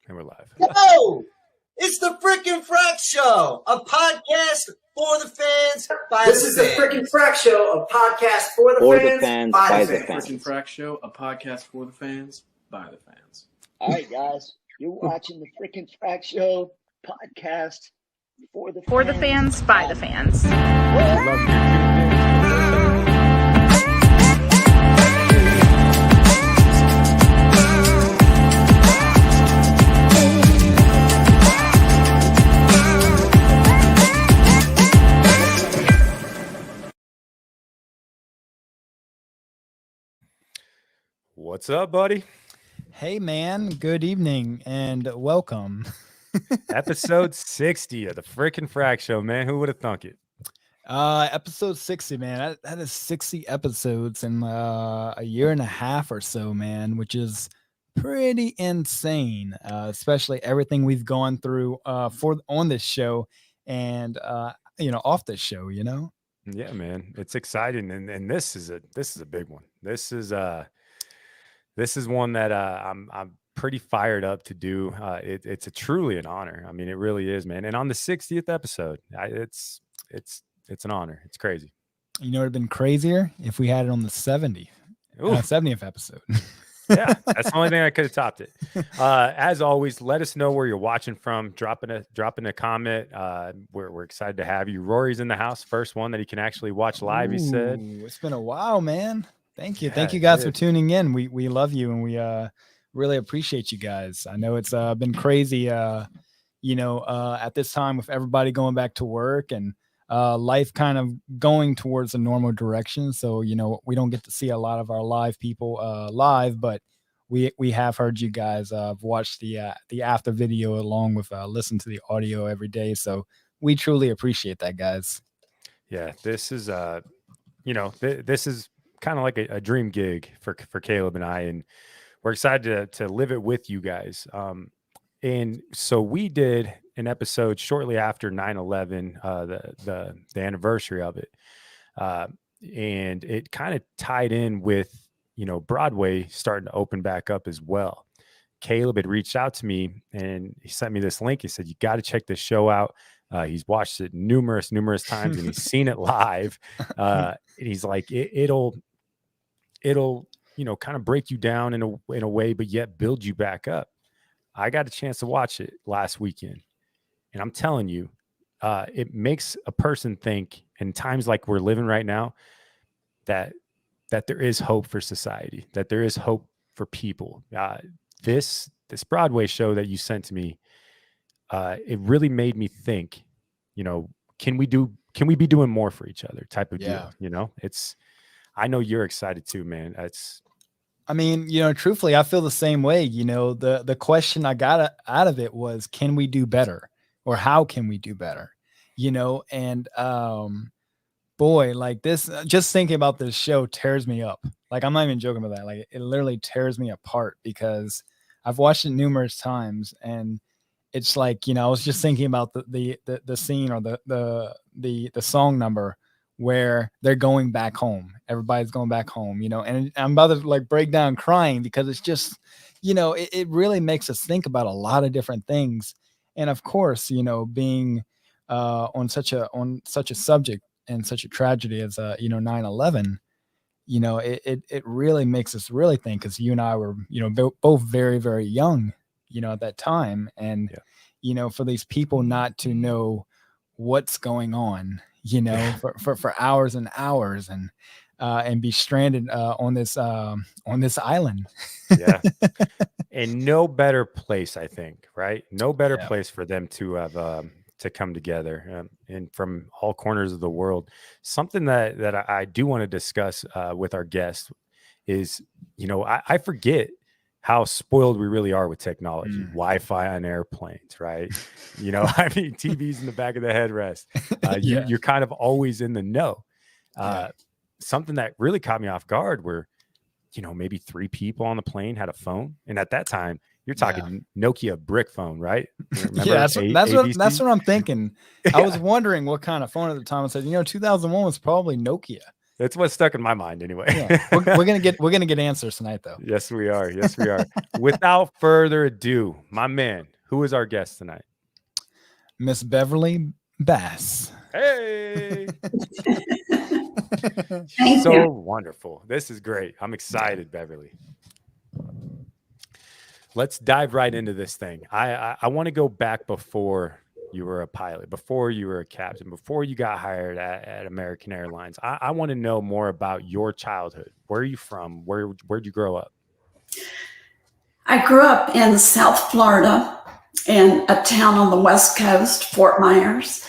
And we're live. Yo, it's the Frickin' Frack Show, a podcast for the fans, by This the is the fans. Frickin' Frack Show, a podcast for the fans, by the fans. Frickin' Frack Show, a podcast for the fans, by the fans. All right, guys, you're watching the Frickin' Frack Show podcast for the fans, by the fans. I love you. What's up, buddy? Hey, man. Good evening and welcome. Episode 60 of the Frickin' Frack Show, man. Who would have thunk it? Episode 60, man. That is 60 episodes in a year and a half or so, man, which is pretty insane, especially everything we've gone through on this show and off this show, Yeah, man. It's exciting, and this is a big one. This is one that I'm pretty fired up to do. It's truly an honor. I mean, it really is, man. And on the 60th episode, it's an honor. It's crazy. You know, it'd have been crazier if we had it on the 70th episode. Yeah, that's the only thing I could have topped it. As always, let us know where you're watching from. Dropping a comment. We're excited to have you. Rory's in the house. First one that he can actually watch live. He said, "It's been a while, man." Thank you. Yeah, Thank you guys for tuning in. We love you and we really appreciate you guys. I know it's been crazy, at this time with everybody going back to work and life kind of going towards a normal direction. So, we don't get to see a lot of our live people live, but we have heard you guys watch the after video along with listen to the audio every day. So we truly appreciate that, guys. Yeah, this is this is kind of like a dream gig for Caleb and I, and we're excited to live it with you guys. And so we did an episode shortly after 9/11, the anniversary of it, and it kind of tied in with Broadway starting to open back up as well. Caleb had reached out to me and he sent me this link. He said, "You got to check this show out." He's watched it numerous times and he's seen it live. And he's like, it'll kind of break you down in a way, but yet build you back up. I got a chance to watch it last weekend, and I'm telling you, it makes a person think in times like we're living right now that there is hope for society, that there is hope for people. This Broadway show that you sent to me, it really made me think, can we be doing more for each other type of deal? I know you're excited too, man. Truthfully, I feel the same way. The question I got out of it was, can we do better, or how can we do better? And boy, like this, just thinking about this show tears me up. Like, I'm not even joking about that. Like, it literally tears me apart because I've watched it numerous times, and it's like, I was just thinking about the scene or the song number where they're going back home. Everybody's going back home, and I'm about to like break down crying because it's just, it really makes us think about a lot of different things. And of course, being on such a subject and such a tragedy as 9/11, it really makes us really think, because you and I were, both very, very young, at that time. And, for these people not to know what's going on, for hours and hours and be stranded on this island. Yeah. And no better place, I think, right? No better place for them to have to come together and from all corners of the world. Something that I do want to discuss with our guests is, I forget how spoiled we really are with technology. Wi-Fi on airplanes, right? TVs in the back of the headrest. You're kind of always in the know. Something that really caught me off guard were, maybe 3 people on the plane had a phone. And at that time, you're talking Nokia brick phone, right? That's what I'm thinking. I was wondering what kind of phone at the time. I said, 2001 was probably Nokia. That's what stuck in my mind anyway. Yeah, we're gonna get answers tonight, though. Yes, we are. Yes, we are. Without further ado, my man, who is our guest tonight? Miss Beverley Bass. Hey. Thank So you. wonderful. This is great. I'm excited, Beverley. Let's dive right into this thing. I want to go back before you were a pilot, before you were a captain, before you got hired at American Airlines. I want to know more about your childhood. Where are you from? Where'd you grow up? I grew up in South Florida in a town on the West Coast, Fort Myers,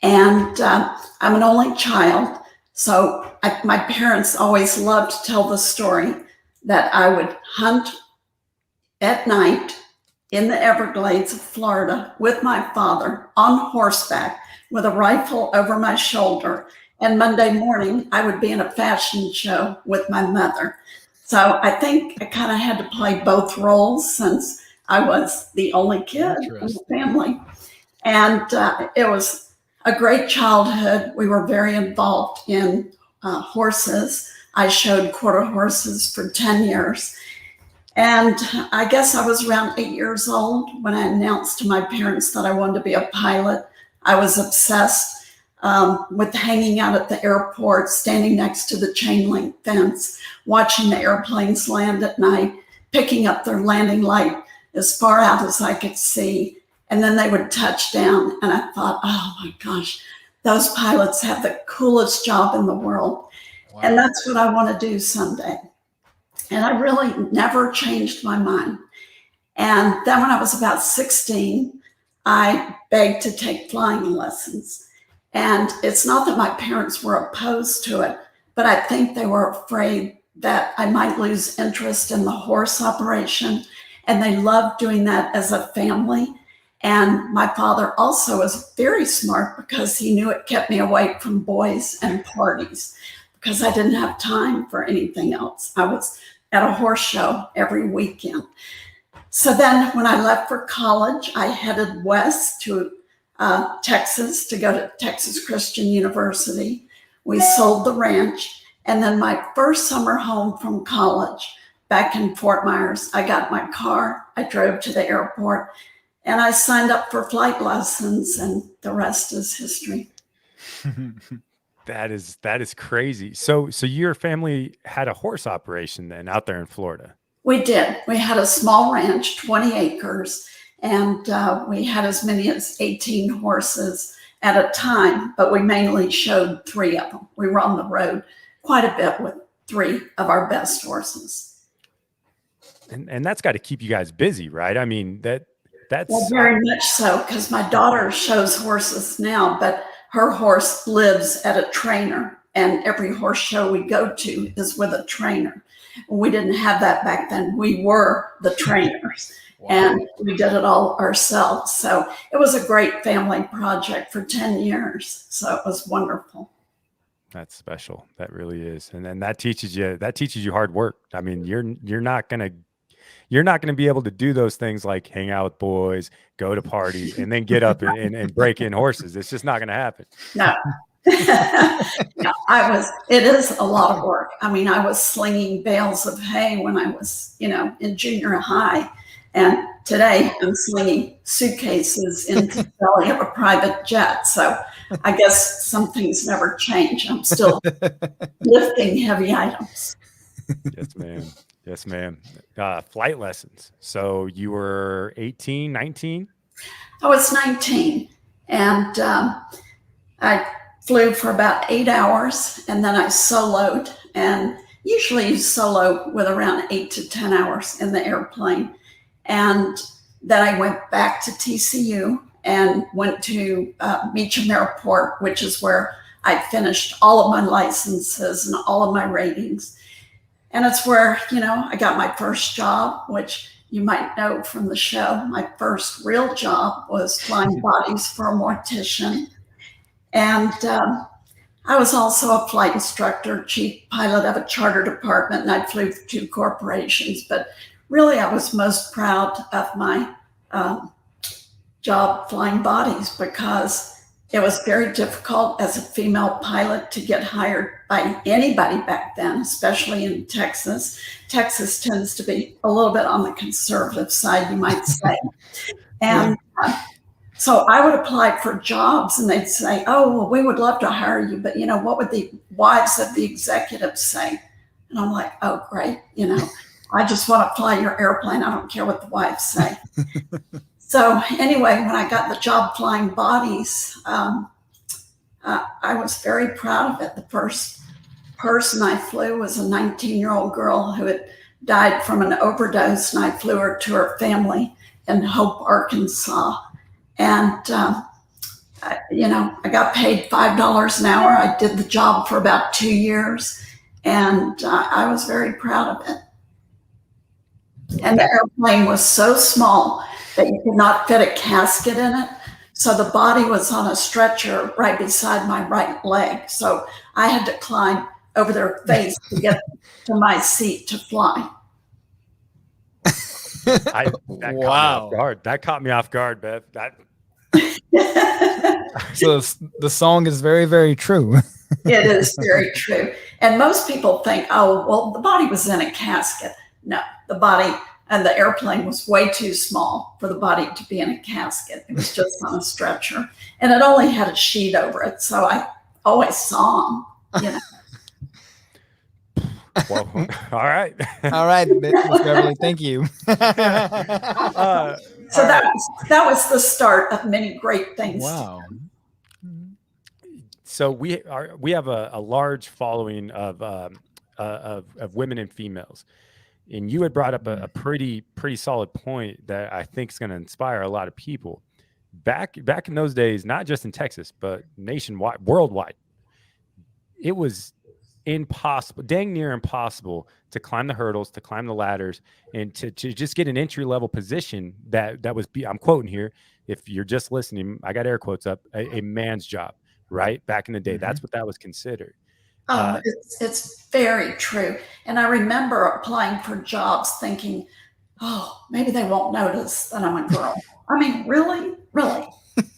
and I'm an only child. So my parents always loved to tell the story that I would hunt at night in the Everglades of Florida with my father on horseback with a rifle over my shoulder. And Monday morning, I would be in a fashion show with my mother. So I think I kind of had to play both roles since I was the only kid in the family. And it was a great childhood. We were very involved in horses. I showed quarter horses for 10 years. And I guess I was around 8 years old when I announced to my parents that I wanted to be a pilot. I was obsessed with hanging out at the airport, standing next to the chain link fence, watching the airplanes land at night, picking up their landing light as far out as I could see. And then they would touch down. And I thought, oh my gosh, those pilots have the coolest job in the world. Wow. And that's what I want to do someday. And I really never changed my mind. And then when I was about 16, I begged to take flying lessons. And it's not that my parents were opposed to it, but I think they were afraid that I might lose interest in the horse operation. And they loved doing that as a family. And my father also was very smart because he knew it kept me away from boys and parties because I didn't have time for anything else. I was at a horse show every weekend. So then when I left for college, I headed west to Texas to go to Texas Christian University. We sold the ranch. And then my first summer home from college, back in Fort Myers, I got my car, I drove to the airport, and I signed up for flight lessons, and the rest is history. That is crazy. So your family had a horse operation then out there in Florida? We did. We had a small ranch, 20 acres, and we had as many as 18 horses at a time, but we mainly showed 3 of them. We were on the road quite a bit with 3 of our best horses. And that's got to keep you guys busy, right? I mean, that's well, very much so, because my daughter shows horses now, but her horse lives at a trainer, and every horse show we go to is with a trainer. We didn't have that back then. We were the trainers. Wow. And we did it all ourselves. So it was a great family project for 10 years. So it was wonderful. That's special. That really is. And then that teaches you hard work. I mean, you're not going to be able to do those things like hang out with boys, go to parties, and then get up and break in horses. It's just not going to happen. No. It is a lot of work. I mean, I was slinging bales of hay when I was, in junior high. And today I'm slinging suitcases into the belly of a private jet. So I guess some things never change. I'm still lifting heavy items. Yes, ma'am. Yes, ma'am. Flight lessons. So you were 18, 19? I was 19. And I flew for about 8 hours. And then I soloed. And usually you solo with around 8 to 10 hours in the airplane. And then I went back to TCU and went to Meacham Airport, which is where I finished all of my licenses and all of my ratings. And it's where, I got my first job, which you might know from the show. My first real job was flying bodies for a mortician. And I was also a flight instructor, chief pilot of a charter department, and I flew for 2 corporations. But really, I was most proud of my job flying bodies because It was very difficult as a female pilot to get hired by anybody back then, especially in Texas. Texas tends to be a little bit on the conservative side, you might say. And so I would apply for jobs and they'd say, oh, well, we would love to hire you, but what would the wives of the executives say? And I'm like, oh, great. I just want to fly your airplane. I don't care what the wives say. So anyway, when I got the job flying bodies, I was very proud of it. The first person I flew was a 19-year-old girl who had died from an overdose, and I flew her to her family in Hope, Arkansas. And, I got paid $5 an hour. I did the job for about 2 years, and I was very proud of it. And the airplane was so small that you could not fit a casket in it. So the body was on a stretcher right beside my right leg. So I had to climb over their face to get to my seat to fly. That caught me off guard, Bev. So the song is very, very true. It is very true. And most people think, oh, well, the body was in a casket. No, the body and the airplane was way too small for the body to be in a casket. It was just on a stretcher. And it only had a sheet over it. So I always saw them, Well, all right. All right, Miss Beverly, thank you. So that was the start of many great things. Wow. So we have a large following of women and females. And you had brought up a pretty solid point that I think is going to inspire a lot of people. Back in those days, not just in Texas, but nationwide, worldwide, it was impossible, dang near impossible, to climb the hurdles, to climb the ladders, and to just get an entry-level position that was, I'm quoting here, if you're just listening, I got air quotes up, a man's job, right? Back in the day, that's what that was considered. Oh, it's very true. And I remember applying for jobs thinking, oh, maybe they won't notice that I'm a girl. I mean, really? I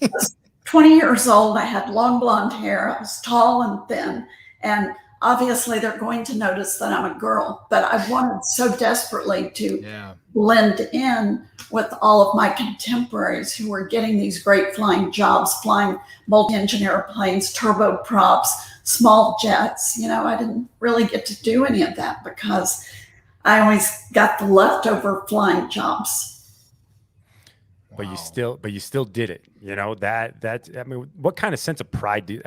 was 20 years old. I had long blonde hair. I was tall and thin. And obviously they're going to notice that I'm a girl. But I wanted so desperately to blend in with all of my contemporaries who were getting these great flying jobs, flying multi-engine airplanes, turboprops, small jets. I didn't really get to do any of that because I always got the leftover flying jobs. But you still did it. I mean, what kind of sense of pride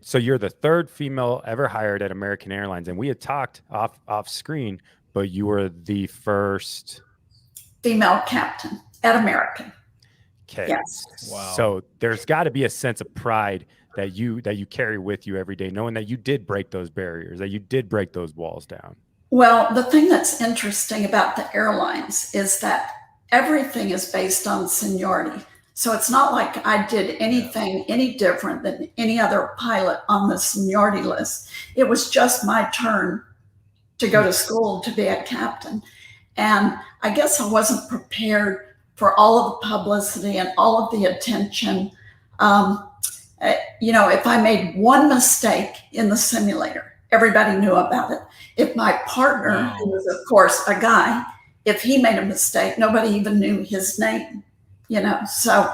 so you're the third female ever hired at American Airlines, and we had talked off screen, but you were the first female captain at American. Okay. Yes. Wow. So there's got to be a sense of pride that you carry with you every day, knowing that you did break those barriers, that you did break those walls down. Well, the thing that's interesting about the airlines is that everything is based on seniority. So it's not like I did anything any different than any other pilot on the seniority list. It was just my turn to go to school to be a captain. And I guess I wasn't prepared for all of the publicity and all of the attention. If I made one mistake in the simulator, everybody knew about it. If my partner, who was of course a guy, if he made a mistake, nobody even knew his name, So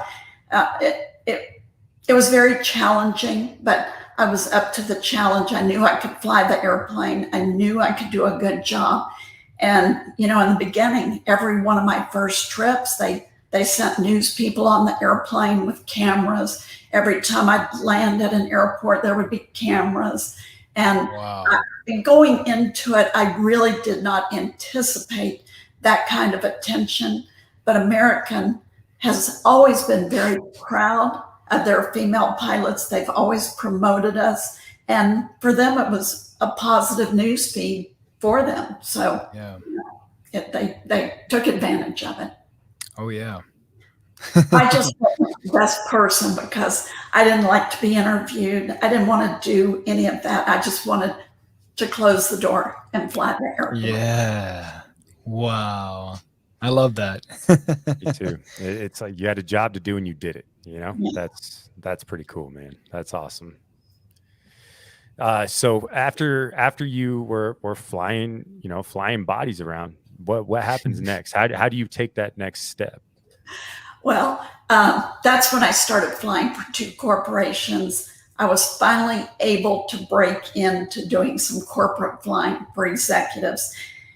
it was very challenging, but I was up to the challenge. I knew I could fly the airplane. I knew I could do a good job. And, in the beginning, every one of my first trips, they sent news people on the airplane with cameras. Every time I'd land at an airport, there would be cameras. And going into it, I really did not anticipate that kind of attention. But American has always been very proud of their female pilots. They've always promoted us. And for them, it was a positive news feed for them. So they took advantage of it. Oh, yeah. I just wasn't the best person because I didn't like to be interviewed. I didn't want to do any of that. I just wanted to close the door and fly the airplane. Yeah. Wow. I love that. Me too. It's like you had a job to do and you did it. Yeah. That's pretty cool, man. That's awesome. So after you were flying, flying bodies around, what happens next? How do you take that next step? Well, that's when I started flying for 2 corporations. I was finally able to break into doing some corporate flying for executives.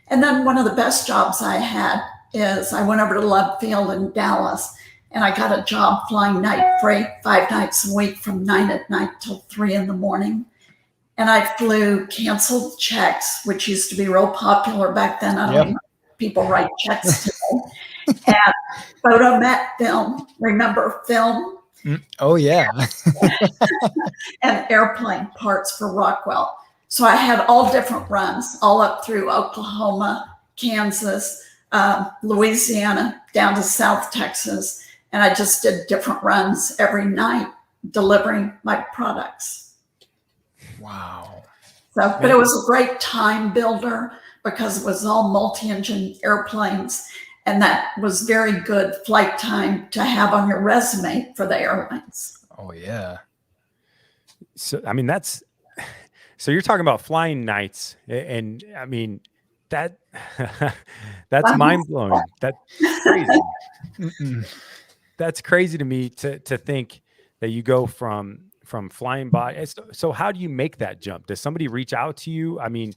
And then one of the best jobs I had is I went over to Love Field in Dallas, and I got a job flying night freight 5 nights a week from 9 at night till 3 in the morning. And I flew canceled checks, which used to be real popular back then. I don't know if people write checks today. And photomat film, remember film? Oh, yeah. And airplane parts for Rockwell. So I had all different runs, all up through Oklahoma, Kansas, Louisiana, down to South Texas. And I just did different runs every night, delivering my products. Wow. So, but it was a great time builder because it was all multi-engine airplanes. And that was very good flight time to have on your resume for the airlines. Oh, yeah. So, I mean, so you're talking about flying nights, and I mean, that's mind blowing. That's crazy. That's crazy to me to think that you go from flying by. So how do you make that jump? Does somebody reach out to you? I mean,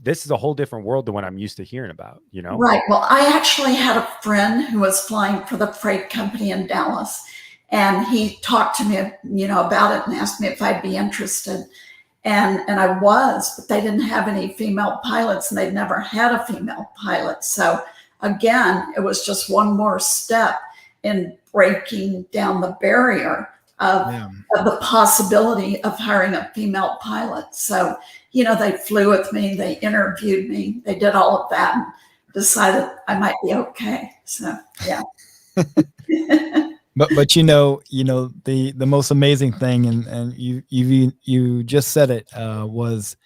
this is a whole different world than what I'm used to hearing about, Right. Well, I actually had a friend who was flying for the freight company in Dallas, and he talked to me, about it and asked me if I'd be interested. And I was, but they didn't have any female pilots, and they'd never had a female pilot. So again, it was just one more step in breaking down the barrier of the possibility of hiring a female pilot. So, they flew with me, they interviewed me, they did all of that and decided I might be okay. So, yeah. But the most amazing thing, and you just said it, was,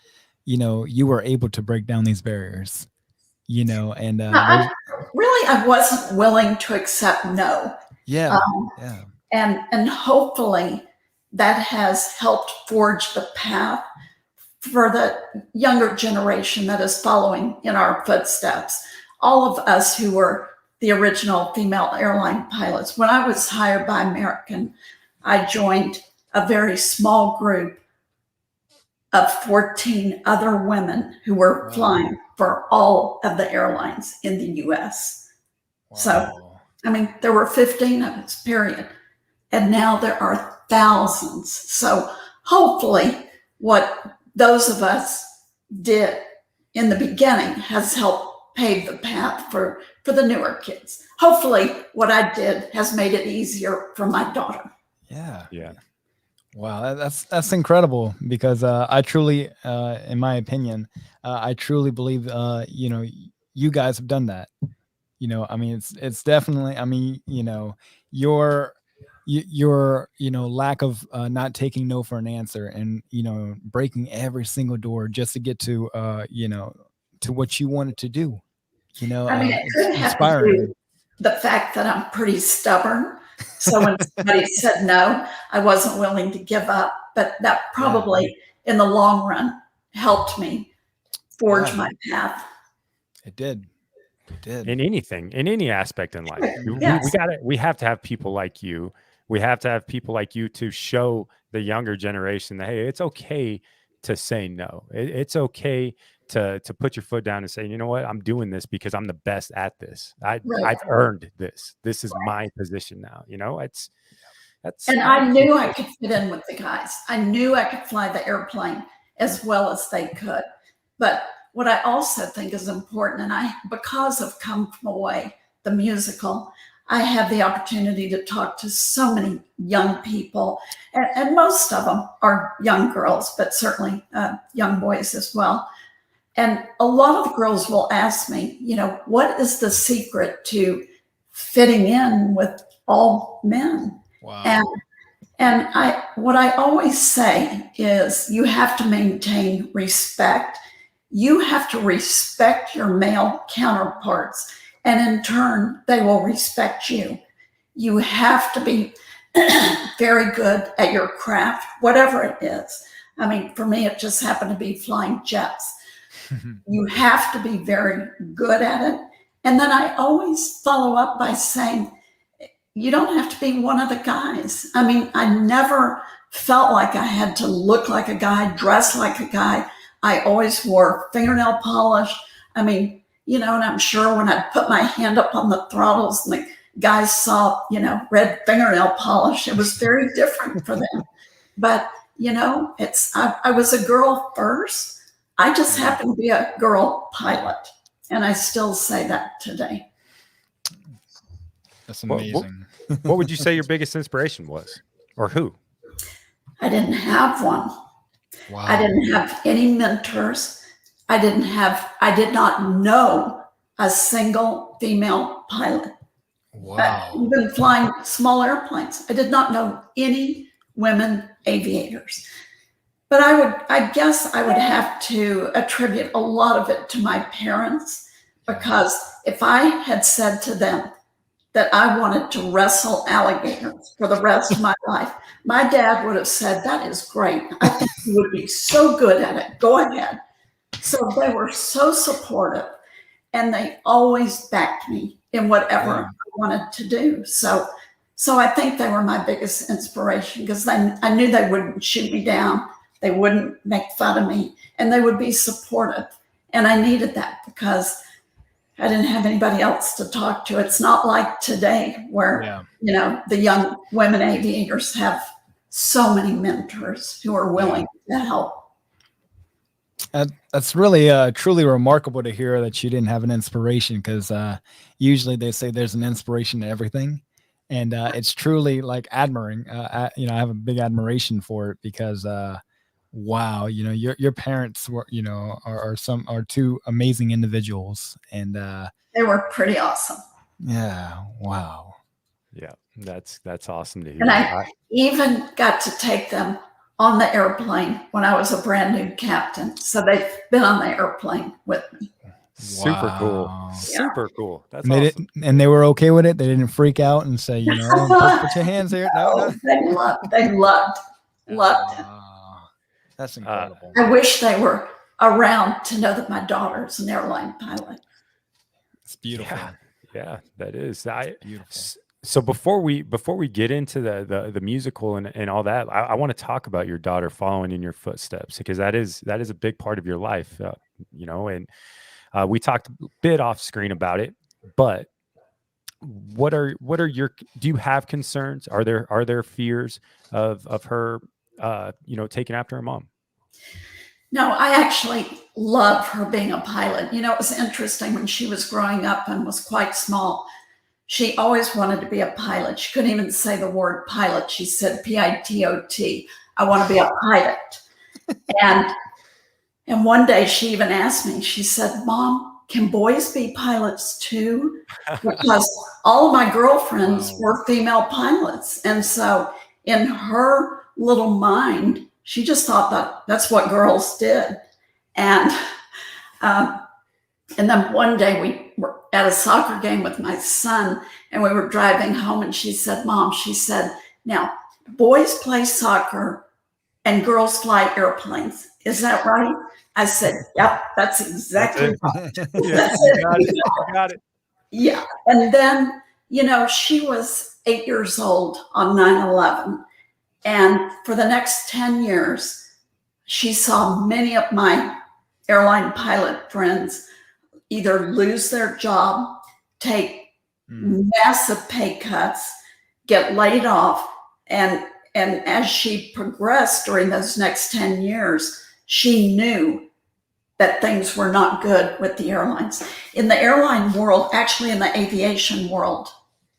you were able to break down these barriers, and I wasn't willing to accept no. Yeah. And hopefully that has helped forge the path for the younger generation that is following in our footsteps. All of us who were the original female airline pilots. When I was hired by American, I joined a very small group of 14 other women who were flying for all of the airlines in the US. Wow. So, I mean, there were 15 of us, period. And now there are thousands. So hopefully what those of us did in the beginning has helped pave the path for the newer kids. Hopefully what I did has made it easier for my daughter. Yeah. Yeah. Wow. That's incredible, because I truly, in my opinion, I truly believe, you guys have done that. I mean, it's definitely, I mean, your lack of not taking no for an answer, and breaking every single door just to get to to what you wanted to do. I mean, it could have to do the fact that I'm pretty stubborn. So when somebody said no, I wasn't willing to give up. But that probably in the long run helped me forge my path. It did. It did. In anything, in any aspect in life. Yes. We have to have people like you. We have to have people like you to show the younger generation that, hey, it's okay to say no. It's okay to put your foot down and say, you know what, I'm doing this because I'm the best at this. I've earned this. This is my position now. And I knew I could fit in with the guys. I knew I could fly the airplane as well as they could. But what I also think is important, and because of Come From Away, the musical, I have the opportunity to talk to so many young people, and most of them are young girls, but certainly young boys as well. And a lot of the girls will ask me, what is the secret to fitting in with all men? Wow. And what I always say is you have to maintain respect. You have to respect your male counterparts. And in turn, they will respect you. You have to be very good at your craft, whatever it is. I mean, for me, it just happened to be flying jets. You have to be very good at it. And then I always follow up by saying, you don't have to be one of the guys. I mean, I never felt like I had to look like a guy, dress like a guy. I always wore fingernail polish. I mean, and I'm sure when I put my hand up on the throttles and the guys saw, red fingernail polish, it was very different for them. But, I was a girl first. I just happened to be a girl pilot. And I still say that today. That's amazing. What would you say your biggest inspiration was, or who? I didn't have one. Wow. I didn't have any mentors. I did not know a single female pilot. Wow. Even flying small airplanes. I did not know any women aviators. But I guess I would have to attribute a lot of it to my parents, because if I had said to them that I wanted to wrestle alligators for the rest of my life, my dad would have said, that is great. I think you would be so good at it. Go ahead. So they were so supportive, and they always backed me in whatever I wanted to do. So I think they were my biggest inspiration, because I knew they wouldn't shoot me down. They wouldn't make fun of me, and they would be supportive. And I needed that because I didn't have anybody else to talk to. It's not like today where, the young women aviators have so many mentors who are willing to help. That's really truly remarkable to hear that you didn't have an inspiration, because usually they say there's an inspiration to everything. And it's truly like admiring. I have a big admiration for it, because wow, your parents were, are two amazing individuals, and they were pretty awesome. Yeah. Wow. Yeah, that's awesome to hear. And I even got to take them on the airplane when I was a brand new captain. So they've been on the airplane with me. Super cool. Super cool. That's awesome. And they were okay with it. They didn't freak out and say, put your hands here. No. They loved it. That's incredible. I wish they were around to know that my daughter's an airline pilot. It's beautiful. Yeah, that is. Beautiful. So before we get into the musical and all that, I want to talk about your daughter following in your footsteps, because that is a big part of your life, and we talked a bit off screen about it, but what are your, do you have concerns? Are there fears of her, taking after her mom? No, I actually love her being a pilot. It was interesting when she was growing up and was quite small. She always wanted to be a pilot. She couldn't even say the word pilot. She said P-I-T-O-T. I want to be a pilot. And one day she even asked me, she said, Mom, can boys be pilots too? Because all of my girlfriends were female pilots. And so in her little mind, she just thought that that's what girls did. And then one day we were at a soccer game with my son, and we were driving home, and she said, Mom, she said, now boys play soccer and girls fly airplanes. Is that right? I said, yep, that's exactly right. Got it. Yeah. And then, she was 8 years old on 9/11. And for the next 10 years, she saw many of my airline pilot friends either lose their job, take massive pay cuts, get laid off. And as she progressed during those next 10 years, she knew that things were not good with the airlines. In the airline world, actually in the aviation world,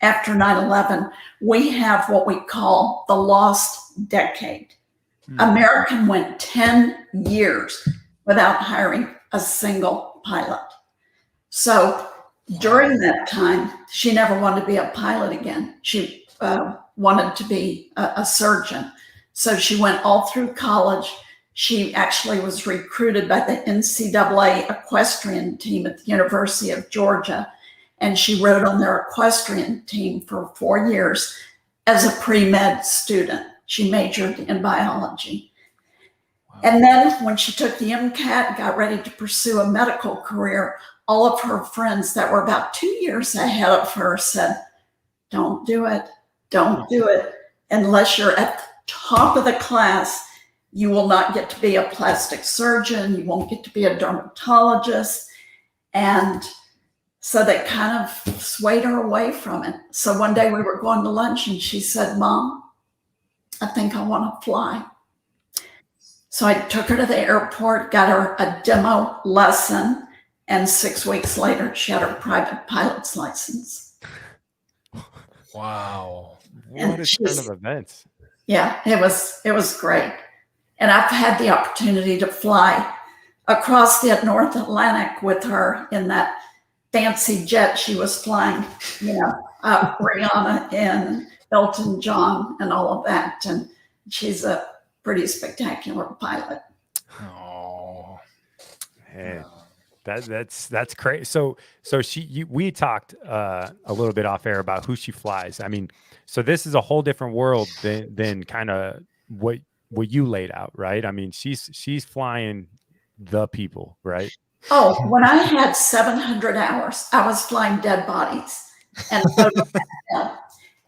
after 9/11, we have what we call the lost decade. American went 10 years without hiring a single pilot. So during that time, she never wanted to be a pilot again. She wanted to be a surgeon. So she went all through college. She actually was recruited by the NCAA equestrian team at the University of Georgia. and she rode on their equestrian team for 4 years as a pre-med student. She majored in biology. Wow. And then when she took the MCAT and got ready to pursue a medical career, all of her friends that were about 2 years ahead of her said, don't do it. Don't do it. Unless you're at the top of the class, you will not get to be a plastic surgeon. You won't get to be a dermatologist. And so they kind of swayed her away from it. So one day we were going to lunch and she said, Mom, I think I want to fly. So I took her to the airport, got her a demo lesson, and 6 weeks later, she had her private pilot's license. Wow. What a turn of events. Yeah, it was great. And I've had the opportunity to fly across the North Atlantic with her in that fancy jet she was flying, Rihanna and Elton John and all of that. And she's a pretty spectacular pilot. Oh, man. That's crazy. So we talked a little bit off air about who she flies. I mean, so this is a whole different world than kind of what you laid out, right? I mean, she's flying the people, right? Oh, when I had 700 hours, I was flying dead bodies and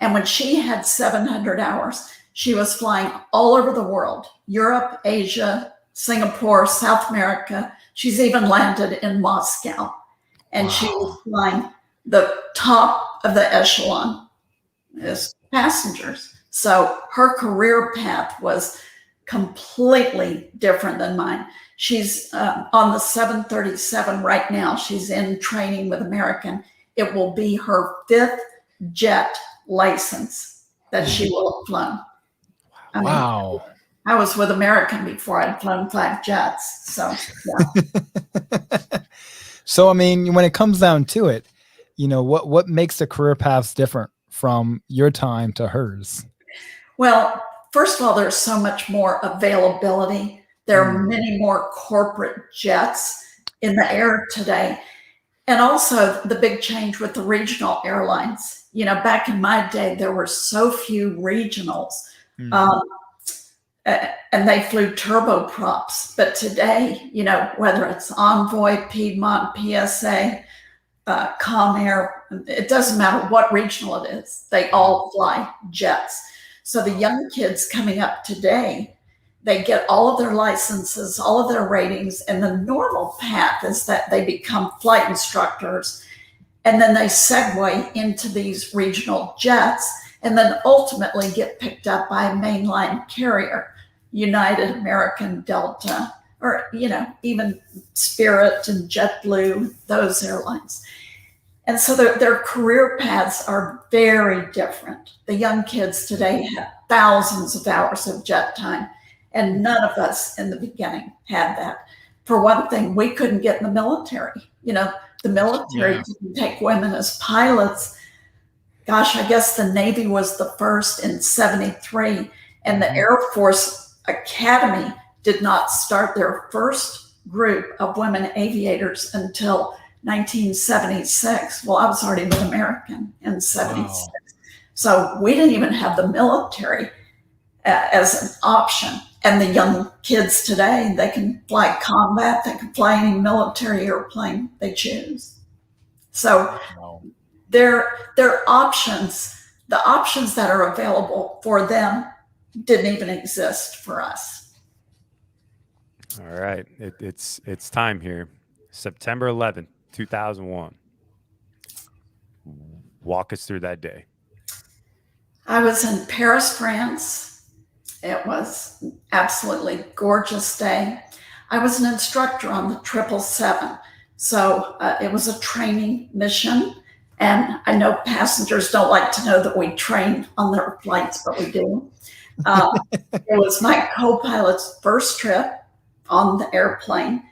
and when she had 700 hours, she was flying all over the world, Europe, Asia, Singapore, South America. She's even landed in Moscow, and she was flying the top of the echelon as passengers. So her career path was completely different than mine. She's on the 737 right now. She's in training with American. It will be her 5th jet license that she will have flown. Wow. I was with American before I'd flown 5 jets. So, yeah. So, I mean, when it comes down to it, what makes the career paths different from your time to hers? Well, first of all, there's so much more availability. There are many more corporate jets in the air today. And also the big change with the regional airlines. Back in my day, there were so few regionals. And they flew turboprops. But today, whether it's Envoy, Piedmont, PSA, Comair, it doesn't matter what regional it is, they all fly jets. So the young kids coming up today, they get all of their licenses, all of their ratings, and the normal path is that they become flight instructors, and then they segue into these regional jets, and then ultimately get picked up by a mainline carrier, United, American, Delta, or, even Spirit and JetBlue, those airlines. And so their career paths are very different. The young kids today have thousands of hours of jet time, and none of us in the beginning had that. For one thing, we couldn't get in the military. The military didn't take women as pilots. Gosh, I guess the Navy was the first in 73, and the Air Force Academy did not start their first group of women aviators until 1976. Well, I was already with American in 76. Wow. So we didn't even have the military as an option. And the young kids today, they can fly combat, they can fly any military airplane they choose. So their options, the options that are available for them didn't even exist for us. All right. It's time here. September 11th, 2001. Walk us through that day. I was in Paris, France. It was an absolutely gorgeous day. I was an instructor on the 777. So it was a training mission. And I know passengers don't like to know that we train on their flights, but we do. It was my co-pilot's first trip on the airplane.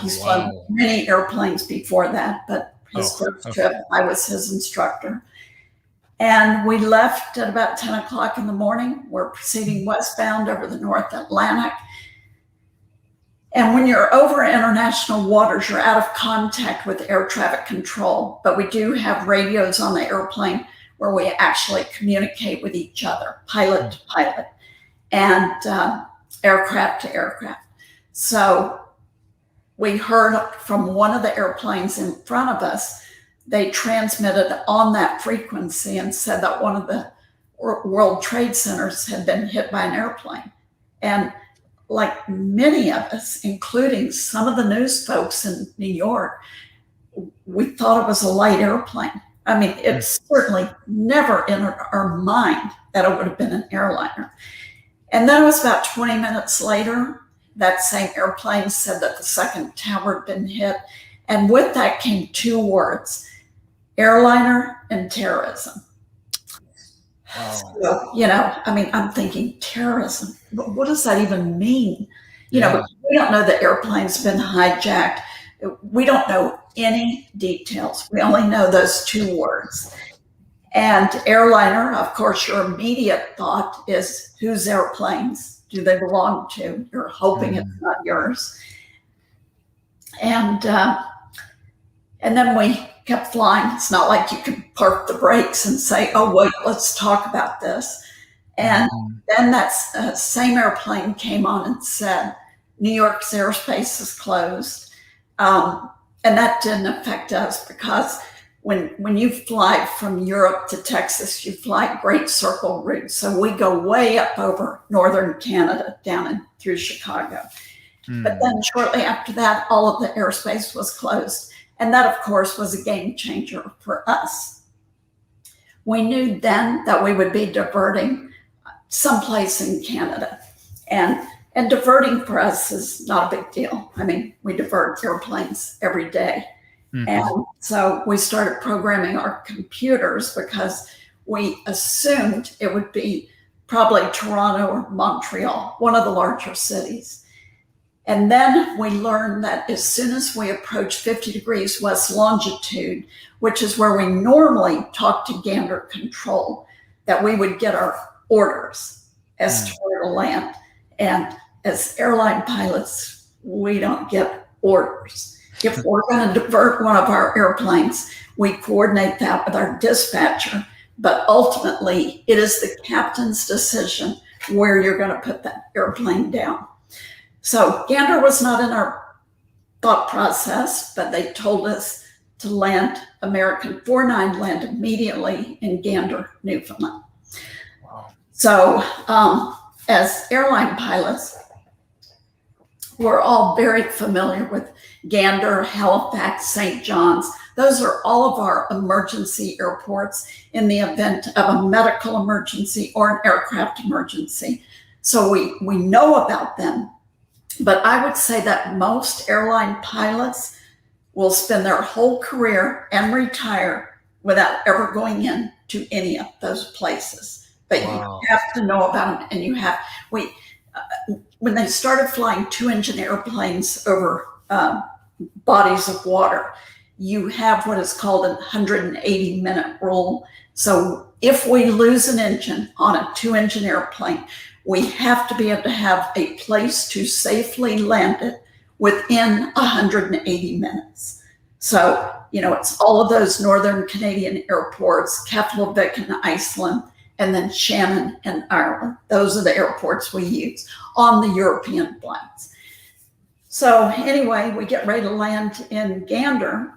He's flown many airplanes before that, but his first trip, I was his instructor. And we left at about 10 o'clock in the morning. We're proceeding westbound over the North Atlantic. And when you're over international waters, you're out of contact with air traffic control. But we do have radios on the airplane where we actually communicate with each other, pilot to pilot, and aircraft to aircraft. So we heard from one of the airplanes in front of us, they transmitted on that frequency and said that one of the World Trade Centers had been hit by an airplane. And like many of us, including some of the news folks in New York, we thought it was a light airplane. I mean, it certainly never entered our mind that it would have been an airliner. And then it was about 20 minutes later, that same airplane said that the second tower had been hit. And with that came two words, airliner and terrorism. Wow. So, you know, I mean, I'm thinking terrorism. What does that even mean? You know, we don't know the airplane's been hijacked. We don't know any details. We only know those two words. And airliner, of course, your immediate thought is whose airplanes do they belong to? You're hoping it's not yours. And then we kept flying. It's not like you can park the brakes and say, oh, wait, let's talk about this. And then that same airplane came on and said, New York's airspace is closed. And that didn't affect us because when you fly from Europe to Texas, you fly Great Circle route. So we go way up over northern Canada down and through Chicago. But then shortly after that, all of the airspace was closed. And that, of course, was a game changer for us. We knew then that we would be diverting someplace in Canada. And diverting for us is not a big deal. I mean, we divert airplanes every day. And so we started programming our computers because we assumed it would be probably Toronto or Montreal, one of the larger cities. And then we learned that as soon as we approach 50 degrees west longitude, which is where we normally talk to Gander Control, that we would get our orders as to where to land. And as airline pilots, we don't get orders. If we're going to divert one of our airplanes, we coordinate that with our dispatcher. But ultimately, it is the captain's decision where you're going to put that airplane down. So Gander was not in our thought process, but they told us to land American 49 land immediately in Gander, Newfoundland. Wow. So as airline pilots, we're all very familiar with Gander, Halifax, St. John's. Those are all of our emergency airports in the event of a medical emergency or an aircraft emergency. So we know about them. But I would say that most airline pilots will spend their whole career and retire without ever going in to any of those places. But you have to know about them, and you have, when they started flying two-engine airplanes over bodies of water, you have what is called a 180-minute rule. So if we lose an engine on a two-engine airplane, we have to be able to have a place to safely land it within 180 minutes. So, you know, it's all of those northern Canadian airports, Keflavik in Iceland, and then Shannon in Ireland. Those are the airports we use on the European flights. So anyway, we get ready to land in Gander,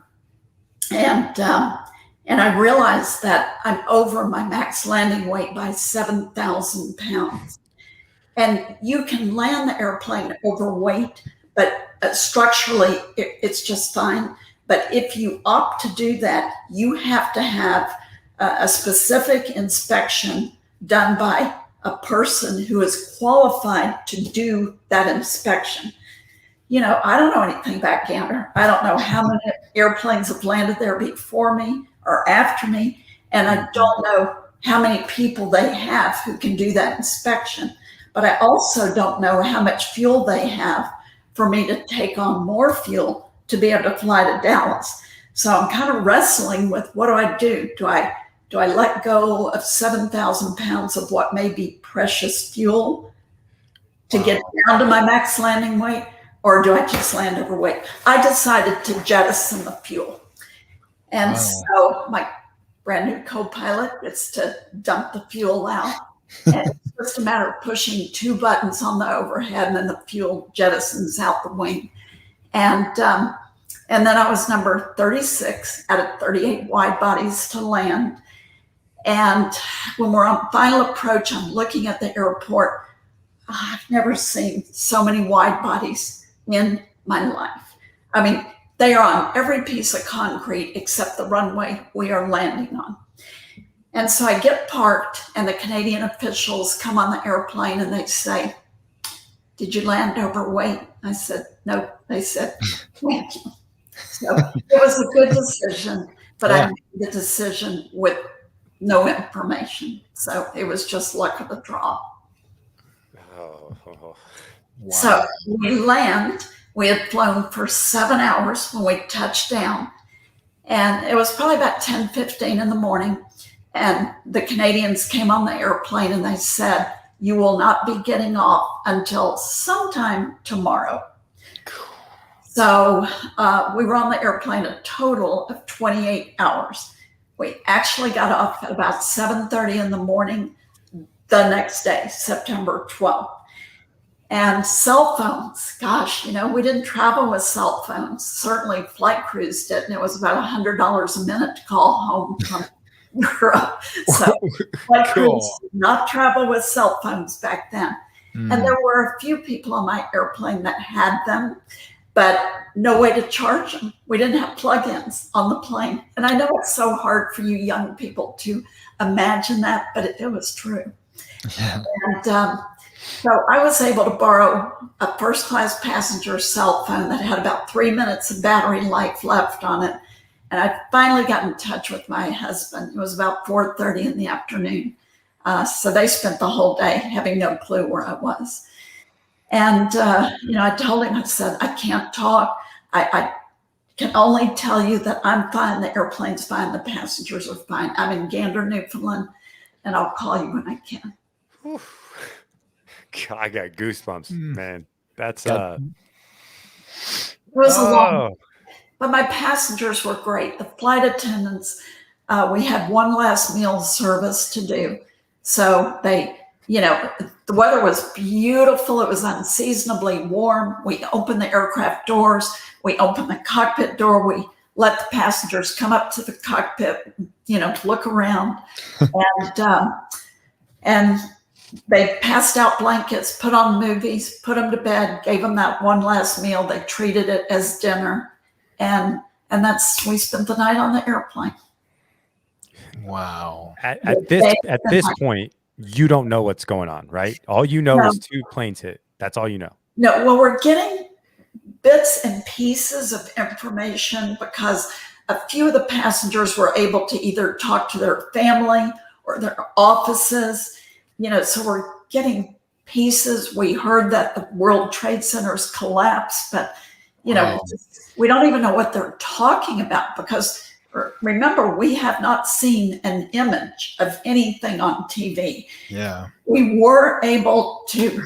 and I realized that I'm over my max landing weight by 7,000 pounds. And you can land the airplane overweight, but structurally it's just fine. But if you opt to do that, you have to have a specific inspection done by a person who is qualified to do that inspection. You know, I don't know anything about Gander. I don't know how many airplanes have landed there before me or after me. And I don't know how many people they have who can do that inspection. But I also don't know how much fuel they have for me to take on more fuel to be able to fly to Dallas. So I'm kind of wrestling with, what do? Do I let go of 7,000 pounds of what may be precious fuel to get down to my max landing weight? or do I just land overweight? I decided to jettison the fuel. And so my brand new co-pilot gets to dump the fuel out. And it's just a matter of pushing 2 buttons on the overhead, and then the fuel jettisons out the wing. And then I was number 36 out of 38 wide bodies to land. And when we're on final approach, I'm looking at the airport. I've never seen so many wide bodies in my life. I mean, they are on every piece of concrete except the runway we are landing on. And so I get parked, and the Canadian officials come on the airplane and they say, "Did you land overweight?" I said, "No." They said, "Thank you." So it was a good decision, but I made the decision with no information. So it was just luck of the draw. Wow. So we land. We had flown for 7 hours when we touched down. And it was probably about 10:15 in the morning. And the Canadians came on the airplane and they said, "You will not be getting off until sometime tomorrow." So we were on the airplane a total of 28 hours. We actually got off at about 7:30 in the morning the next day, September 12th. And cell phones, gosh, we didn't travel with cell phones. Certainly flight crews did, and it was about $100 a minute to call home from Europe. So flight crews did not travel with cell phones back then. And there were a few people on my airplane that had them, but no way to charge them. We didn't have plug-ins on the plane. And I know it's so hard for you young people to imagine that, but it was true. Yeah. And so I was able to borrow a first-class passenger cell phone that had about 3 minutes of battery life left on it. And I finally got in touch with my husband. It was about 4:30 in the afternoon. So they spent the whole day having no clue where I was. And, I told him, I said, "I can't talk. I can only tell you that I'm fine. The airplane's fine. The passengers are fine. I'm in Gander, Newfoundland, and I'll call you when I can." God, I got goosebumps, man. That's it was a long, but my passengers were great. The flight attendants, we had one last meal service to do. So they, the weather was beautiful. It was unseasonably warm. We opened the aircraft doors. We opened the cockpit door. We let the passengers come up to the cockpit, look around. And they passed out blankets, put on movies, put them to bed, gave them that one last meal. They treated it as dinner. And we spent the night on the airplane. Wow. At this point, you don't know what's going on, right? All you know is 2 planes hit. That's all you know. No, well, we're getting bits and pieces of information because a few of the passengers were able to either talk to their family or their offices, so we're getting pieces. We heard that the World Trade Centers collapsed, but, we don't even know what they're talking about because remember, we have not seen an image of anything on TV. Yeah. We were able to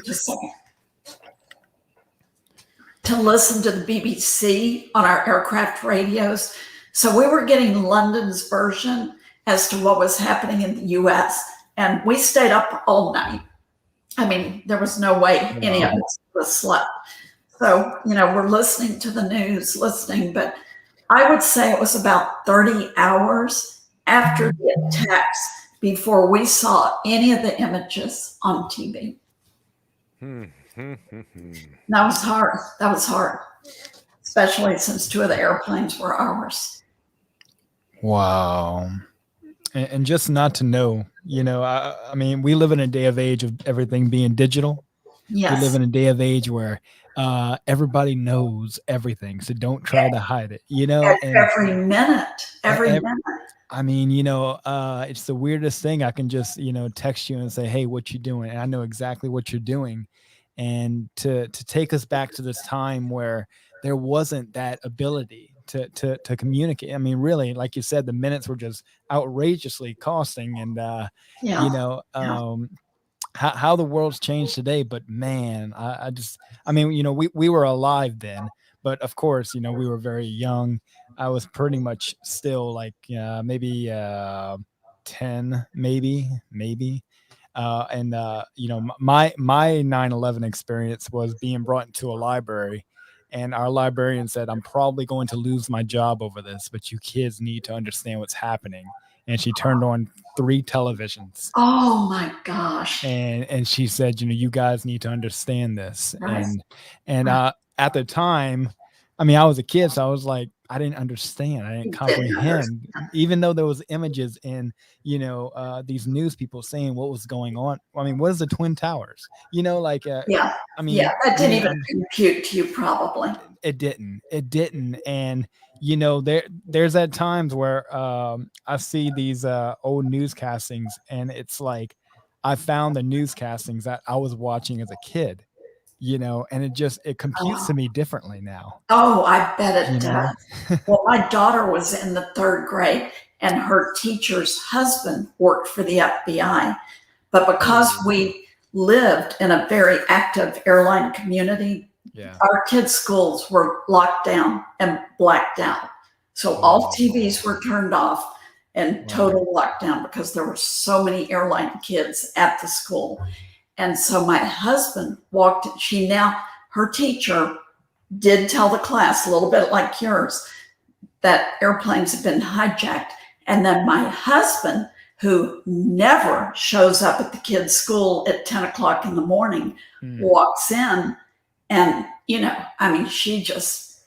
listen to the BBC on our aircraft radios. So we were getting London's version as to what was happening in the US. And we stayed up all night. I mean, there was no way any of us was slept. So, we're listening to the news, but I would say it was about 30 hours after the attacks before we saw any of the images on TV. That was hard. Especially since 2 of the airplanes were ours. Wow. And just not to know, I mean, we live in a day of age of everything being digital. Yes. We live in a day of age where everybody knows everything. So don't try to hide it, Every minute. I mean, it's the weirdest thing. I can just, text you and say, "Hey, what you doing?" And I know exactly what you're doing. And to take us back to this time where there wasn't that ability to communicate. I mean, really, like you said, the minutes were just outrageously costing. And, how the world's changed today. But man, I mean, we were alive then, but of course, we were very young. I was pretty much still like maybe 10, maybe. And my 9/11 experience was being brought into a library, and our librarian said, "I'm probably going to lose my job over this, but you kids need to understand what's happening." And she turned on 3 televisions, Oh my gosh. and she said, "You guys need to understand this." Right. And Right. at the time, I mean, I was a kid, so I was like, I didn't understand, I didn't Didn't comprehend, understand. even though there was images in these news people saying what was going on. I mean, what is the Twin Towers? Like Yeah. I mean, Yeah. That we didn't didn't even compute to you, probably. it didn't. And there's at times where I see these old newscastings, and it's like I found the newscastings that I was watching as a kid, and it computes to me differently now. Oh, I bet you it know does. Well, my daughter was in the 3rd grade, and her teacher's husband worked for the FBI. But because we lived in a very active airline community, Yeah. our kids' schools were locked down and blacked out. So all TVs were turned off and total lockdown because there were so many airline kids at the school. And so my husband her teacher did tell the class, a little bit like yours, that airplanes had been hijacked. And then my husband, who never shows up at the kids' school at 10 o'clock in the morning, walks in, and, she just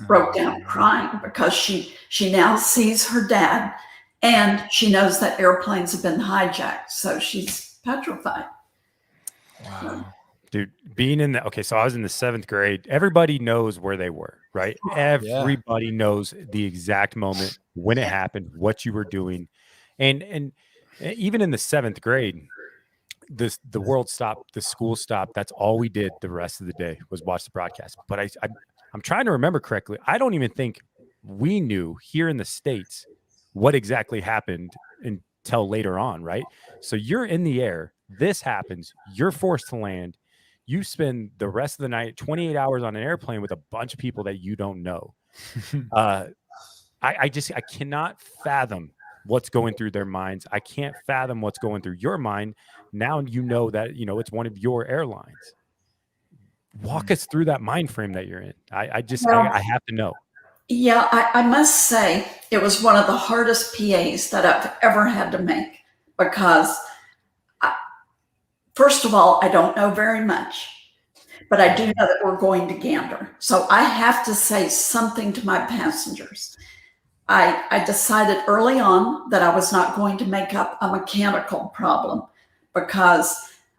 broke down crying because she now sees her dad, and she knows that airplanes have been hijacked. So she's petrified. Wow. Dude, so I was in the 7th grade. Everybody knows where they were, right? Everybody knows the exact moment when it happened, what you were doing. And even in the 7th grade, the world stopped, the school stopped. That's all we did the rest of the day was watch the broadcast. But I'm trying to remember correctly. I don't even think we knew here in the States what exactly happened until later on, right? So you're in the air. This happens. You're forced to land. You spend the rest of the night, 28 hours on an airplane with a bunch of people that you don't know. I cannot fathom what's going through their minds. I can't fathom what's going through your mind. Now that it's one of your airlines. Walk us through that mind frame that you're in. I have to know. Yeah, I must say it was one of the hardest PAs that I've ever had to make because, first of all, I don't know very much, but I do know that we're going to Gander. So I have to say something to my passengers. I decided early on that I was not going to make up a mechanical problem because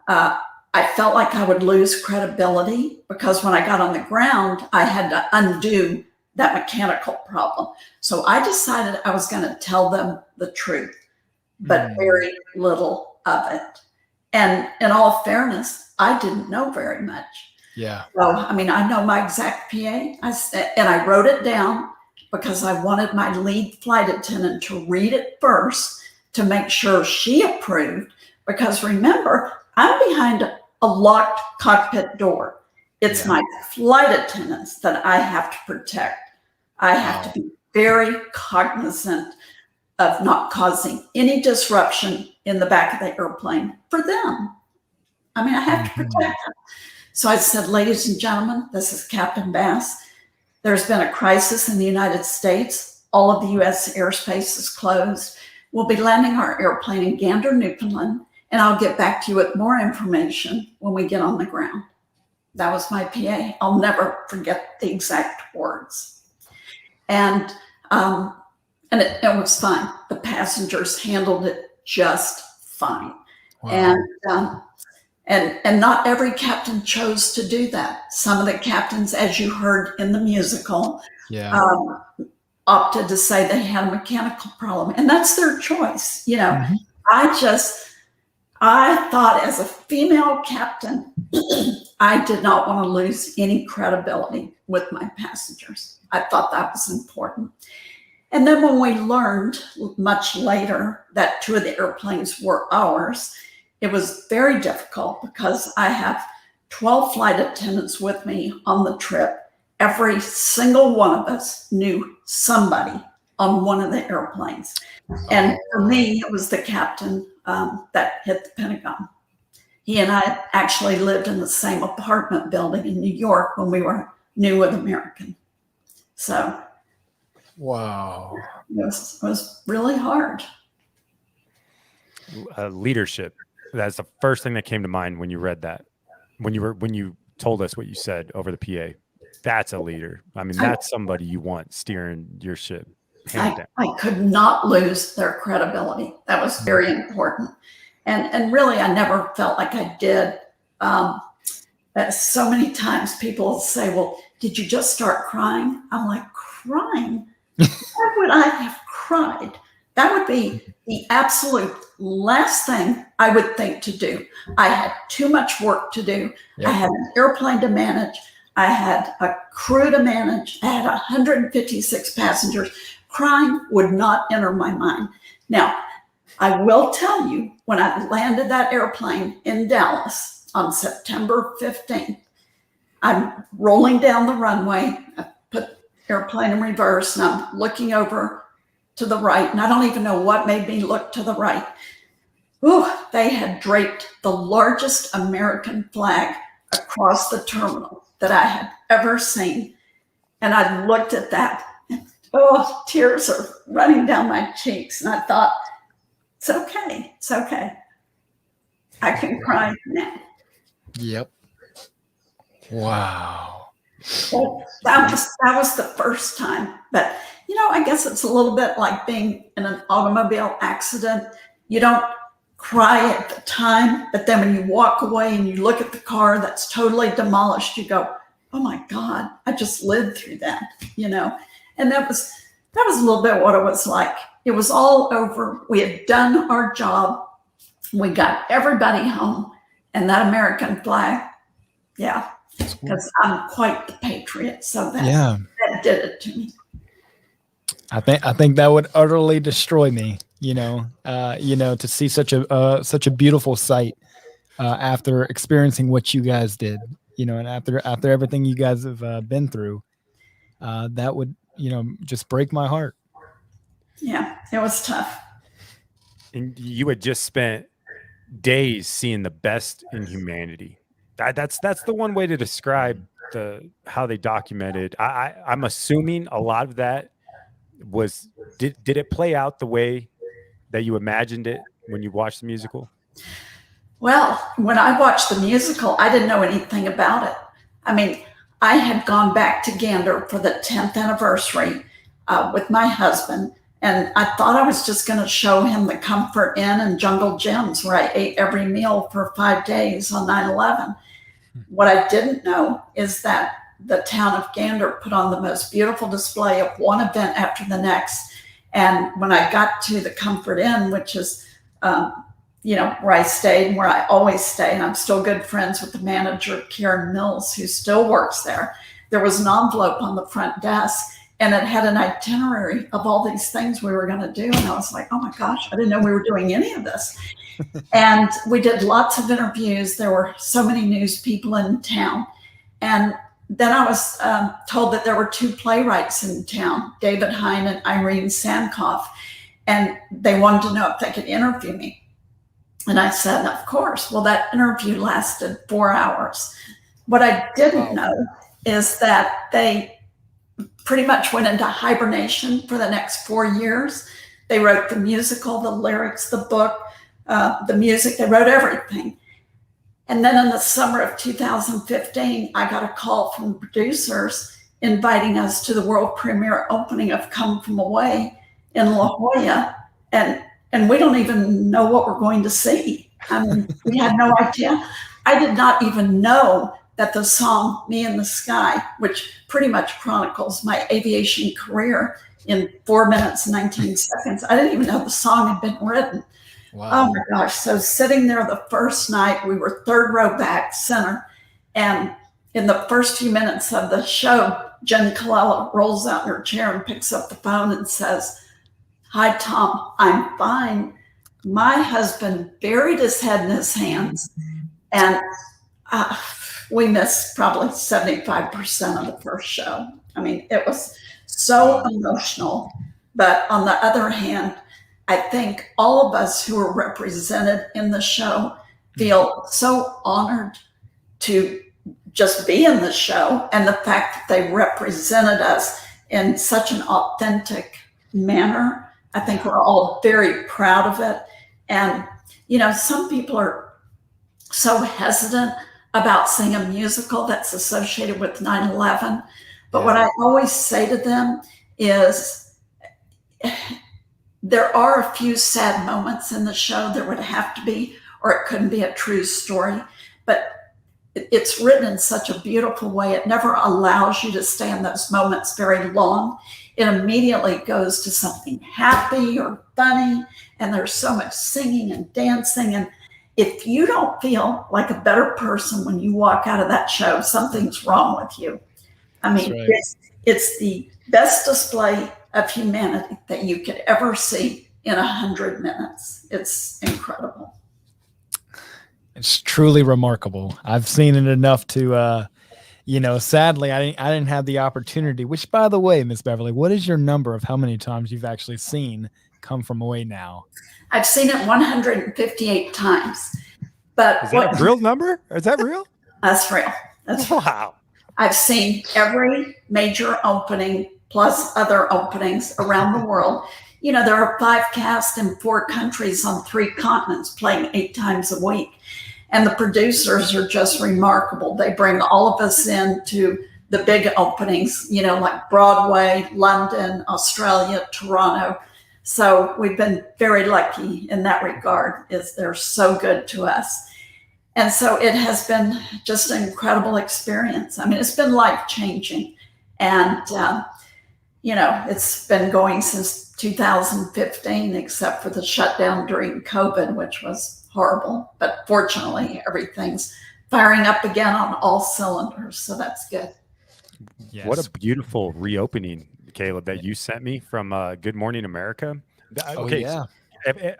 I felt like I would lose credibility because when I got on the ground, I had to undo that mechanical problem. So I decided I was going to tell them the truth, but very little of it. And in all fairness, I didn't know very much. Yeah. So, I know my exact PA, and I wrote it down because I wanted my lead flight attendant to read it first to make sure she approved. Because remember, I'm behind a locked cockpit door. It's my flight attendants that I have to protect. I have to be very cognizant of not causing any disruption in the back of the airplane for them. I have to protect them. So I said, ladies and gentlemen, this is Captain Bass. There's been a crisis in the United States. All of the U.S. airspace is closed. We'll be landing our airplane in Gander, Newfoundland, and I'll get back to you with more information when we get on the ground. That was my PA. I'll never forget the exact words. And it was fine. The passengers handled it just fine. Wow. And not every captain chose to do that. Some of the captains, as you heard in the musical, opted to say they had a mechanical problem, and that's their choice. I thought as a female captain, I did not want to lose any credibility with my passengers. I thought that was important. And then when we learned much later that 2 of the airplanes were ours, it was very difficult because I have 12 flight attendants with me on the trip. Every single one of us knew somebody on one of the airplanes. And for me, it was the captain that hit the Pentagon. He and I actually lived in the same apartment building in New York when we were new with American. So, wow, it was really hard. Leadership. That's the first thing that came to mind when you read that. When you told us what you said over the PA. That's a leader. I mean, that's somebody you want steering your ship. I could not lose their credibility. That was very important. And really, I never felt like I did. So many times people will say, well, did you just start crying? I'm like, crying? Why would I have cried? That would be the absolute last thing I would think to do. I had too much work to do. Yep. I had an airplane to manage. I had a crew to manage. I had 156 passengers. Crying would not enter my mind. Now, I will tell you, when I landed that airplane in Dallas on September 15th, I'm rolling down the runway. I put airplane in reverse, and I'm looking over to the right, and I don't even know what made me look to the right. Ooh, they had draped the largest American flag across the terminal that I had ever seen. And I looked at that, and tears are running down my cheeks. And I thought, it's okay. It's okay. I can cry now. Yep. Wow. So that was the first time. But, I guess it's a little bit like being in an automobile accident. You don't cry at the time, but then when you walk away and you look at the car that's totally demolished, you go, oh my God, I just lived through that, And that was a little bit what it was like. It was all over. We had done our job. We got everybody home, and that American flag, yeah, because I'm quite the patriot. So that did it to me. I think that would utterly destroy me, to see such a beautiful sight after experiencing what you guys did, and after everything you guys have been through, that would, just break my heart. Yeah, it was tough. And you had just spent days seeing the best in humanity. That's the one way to describe how they documented. I'm assuming a lot of that was did it play out the way that you imagined it when you watched the musical? Well, when I watched the musical, I didn't know anything about it. I mean, I had gone back to Gander for the 10th anniversary with my husband, and I thought I was just going to show him the Comfort Inn and Jungle Gyms where I ate every meal for 5 days on 9/11. What I didn't know is that the town of Gander put on the most beautiful display of one event after the next. And when I got to the Comfort Inn, which is, where I stayed and where I always stay, and I'm still good friends with the manager, Karen Mills, who still works there, there was an envelope on the front desk, and it had an itinerary of all these things we were going to do. And I was like, oh my gosh, I didn't know we were doing any of this. And we did lots of interviews. There were so many news people in town. And then I was told that there were 2 playwrights in town, David Hine and Irene Sankoff, and they wanted to know if they could interview me. And I said, of course. Well, that interview lasted 4 hours. What I didn't know is that they pretty much went into hibernation for the next 4 years. They wrote the musical, the lyrics, the book, the music. They wrote everything. And then in the summer of 2015, I got a call from the producers inviting us to the world premiere opening of Come From Away in La Jolla. And we don't even know what we're going to see. I mean, we had no idea. I did not even know that the song Me in the Sky, which pretty much chronicles my aviation career in 4 minutes and 19 seconds, I didn't even know the song had been written. Wow. Oh my gosh. So sitting there the first night, we were 3rd row back center. And in the first few minutes of the show, Jen Colella rolls out in her chair and picks up the phone and says, hi, Tom, I'm fine. my husband buried his head in his hands, and we missed probably 75% of the first show. I mean, it was so emotional. But on the other hand, I think all of us who are represented in the show feel so honored to just be in the show, and the fact that they represented us in such an authentic manner. I think we're all very proud of it. And, you know, some people are so hesitant about seeing a musical that's associated with 9/11. But what I always say to them is there are a few sad moments in the show. There would have to be, or it couldn't be a true story. But it's written in such a beautiful way. It never allows you to stay in those moments very long. It immediately goes to something happy or funny, and there's so much singing and dancing. And if you don't feel like a better person when you walk out of that show, something's wrong with you. I mean, it's the best display of humanity that you could ever see in 100 minutes. It's incredible. It's truly remarkable. I've seen it enough to, you know, sadly, I didn't have the opportunity, which, by the way, Miss Beverly, what is your number of how many times you've actually seen Come From Away now? I've seen it 158 times. But is that a real number? Is that real? That's real. That's real. Wow. I've seen every major opening plus other openings around the world. You know, there are 5 casts in 4 countries on 3 continents playing 8 times a week. And the producers are just remarkable. They bring all of us into the big openings, you know, like Broadway, London, Australia, Toronto. So we've been very lucky in that regard, is they're so good to us. And so it has been just an incredible experience. I mean, it's been life-changing. And, you know, it's been going since 2015, except for the shutdown during COVID, which was horrible. But fortunately, everything's firing up again on all cylinders. So that's good. Yes. What a beautiful reopening, Caleb, that you sent me from Good Morning America. Okay, yeah.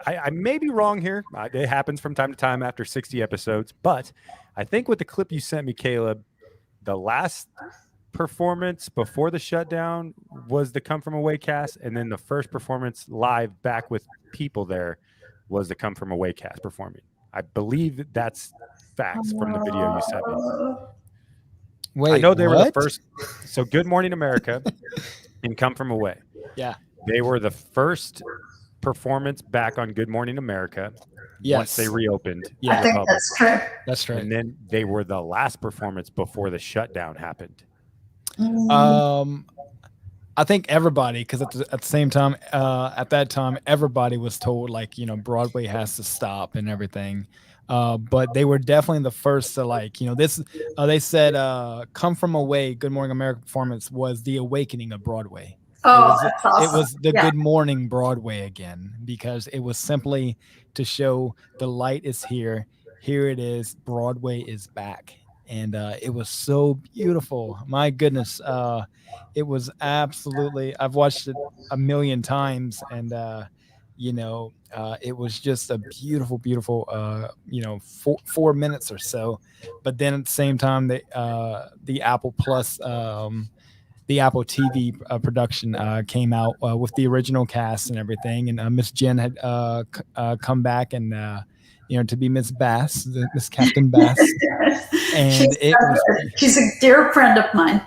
I may be wrong here. It happens from time to time after 60 episodes. But I think with the clip you sent me, Caleb, the last performance before the shutdown was the Come From Away cast. And then the first performance live back with people there was the Come From Away cast performing. I believe that's facts from the video you sent me. Wait, I know they were the first. So Good Morning America and Come From Away. Yeah. They were the first performance back on Good Morning America once they reopened. Yeah, I think that's true. That's right. And then they were the last performance before the shutdown happened. I think everybody, because at the same time, at that time, everybody was told, like, you know, Broadway has to stop and everything. But they were definitely the first to, like, you know, this, they said, Come From Away, Good Morning America performance was the awakening of Broadway. Oh, that's awesome. It was the Good Morning Broadway again, because it was simply to show the light is here. Here it is. Broadway is back. And it was so beautiful. My goodness. It was absolutely, I've watched it a million times, and you know, it was just a beautiful, beautiful, you know, 4 minutes or so. But then at the same time, the Apple Plus, the Apple TV production came out with the original cast and everything. And Miss Jen had come back and, you know, to be Miss Bass, Miss Captain Bass. And she's a dear friend of mine.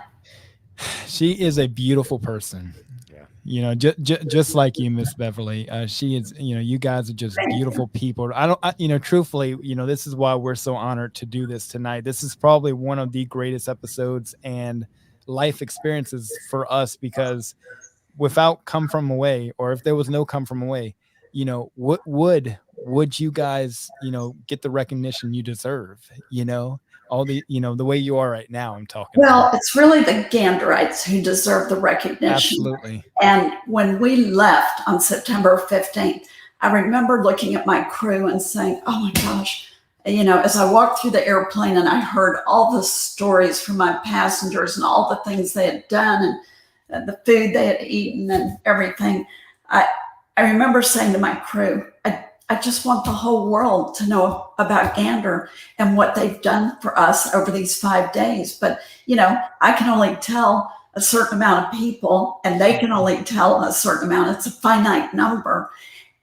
She is a beautiful person. Yeah. You know, just like you, Miss Beverly. She is, you know, you guys are just beautiful people. You know, truthfully, you know, this is why we're so honored to do this tonight. This is probably one of the greatest episodes and life experiences for us, because without Come From Away, or if there was no Come From Away, you know, what would you guys, you know, get the recognition you deserve? You know, all the, you know, the way you are right now, I'm talking about. It's really the Ganderites who deserve the recognition. Absolutely. And when we left on September 15th, I remember looking at my crew and saying, oh my gosh, you know, as I walked through the airplane and I heard all the stories from my passengers and all the things they had done and the food they had eaten and everything, I remember saying to my crew, I just want the whole world to know about Gander and what they've done for us over these 5 days. But, I can only tell a certain amount of people, and they can only tell a certain amount. It's a finite number.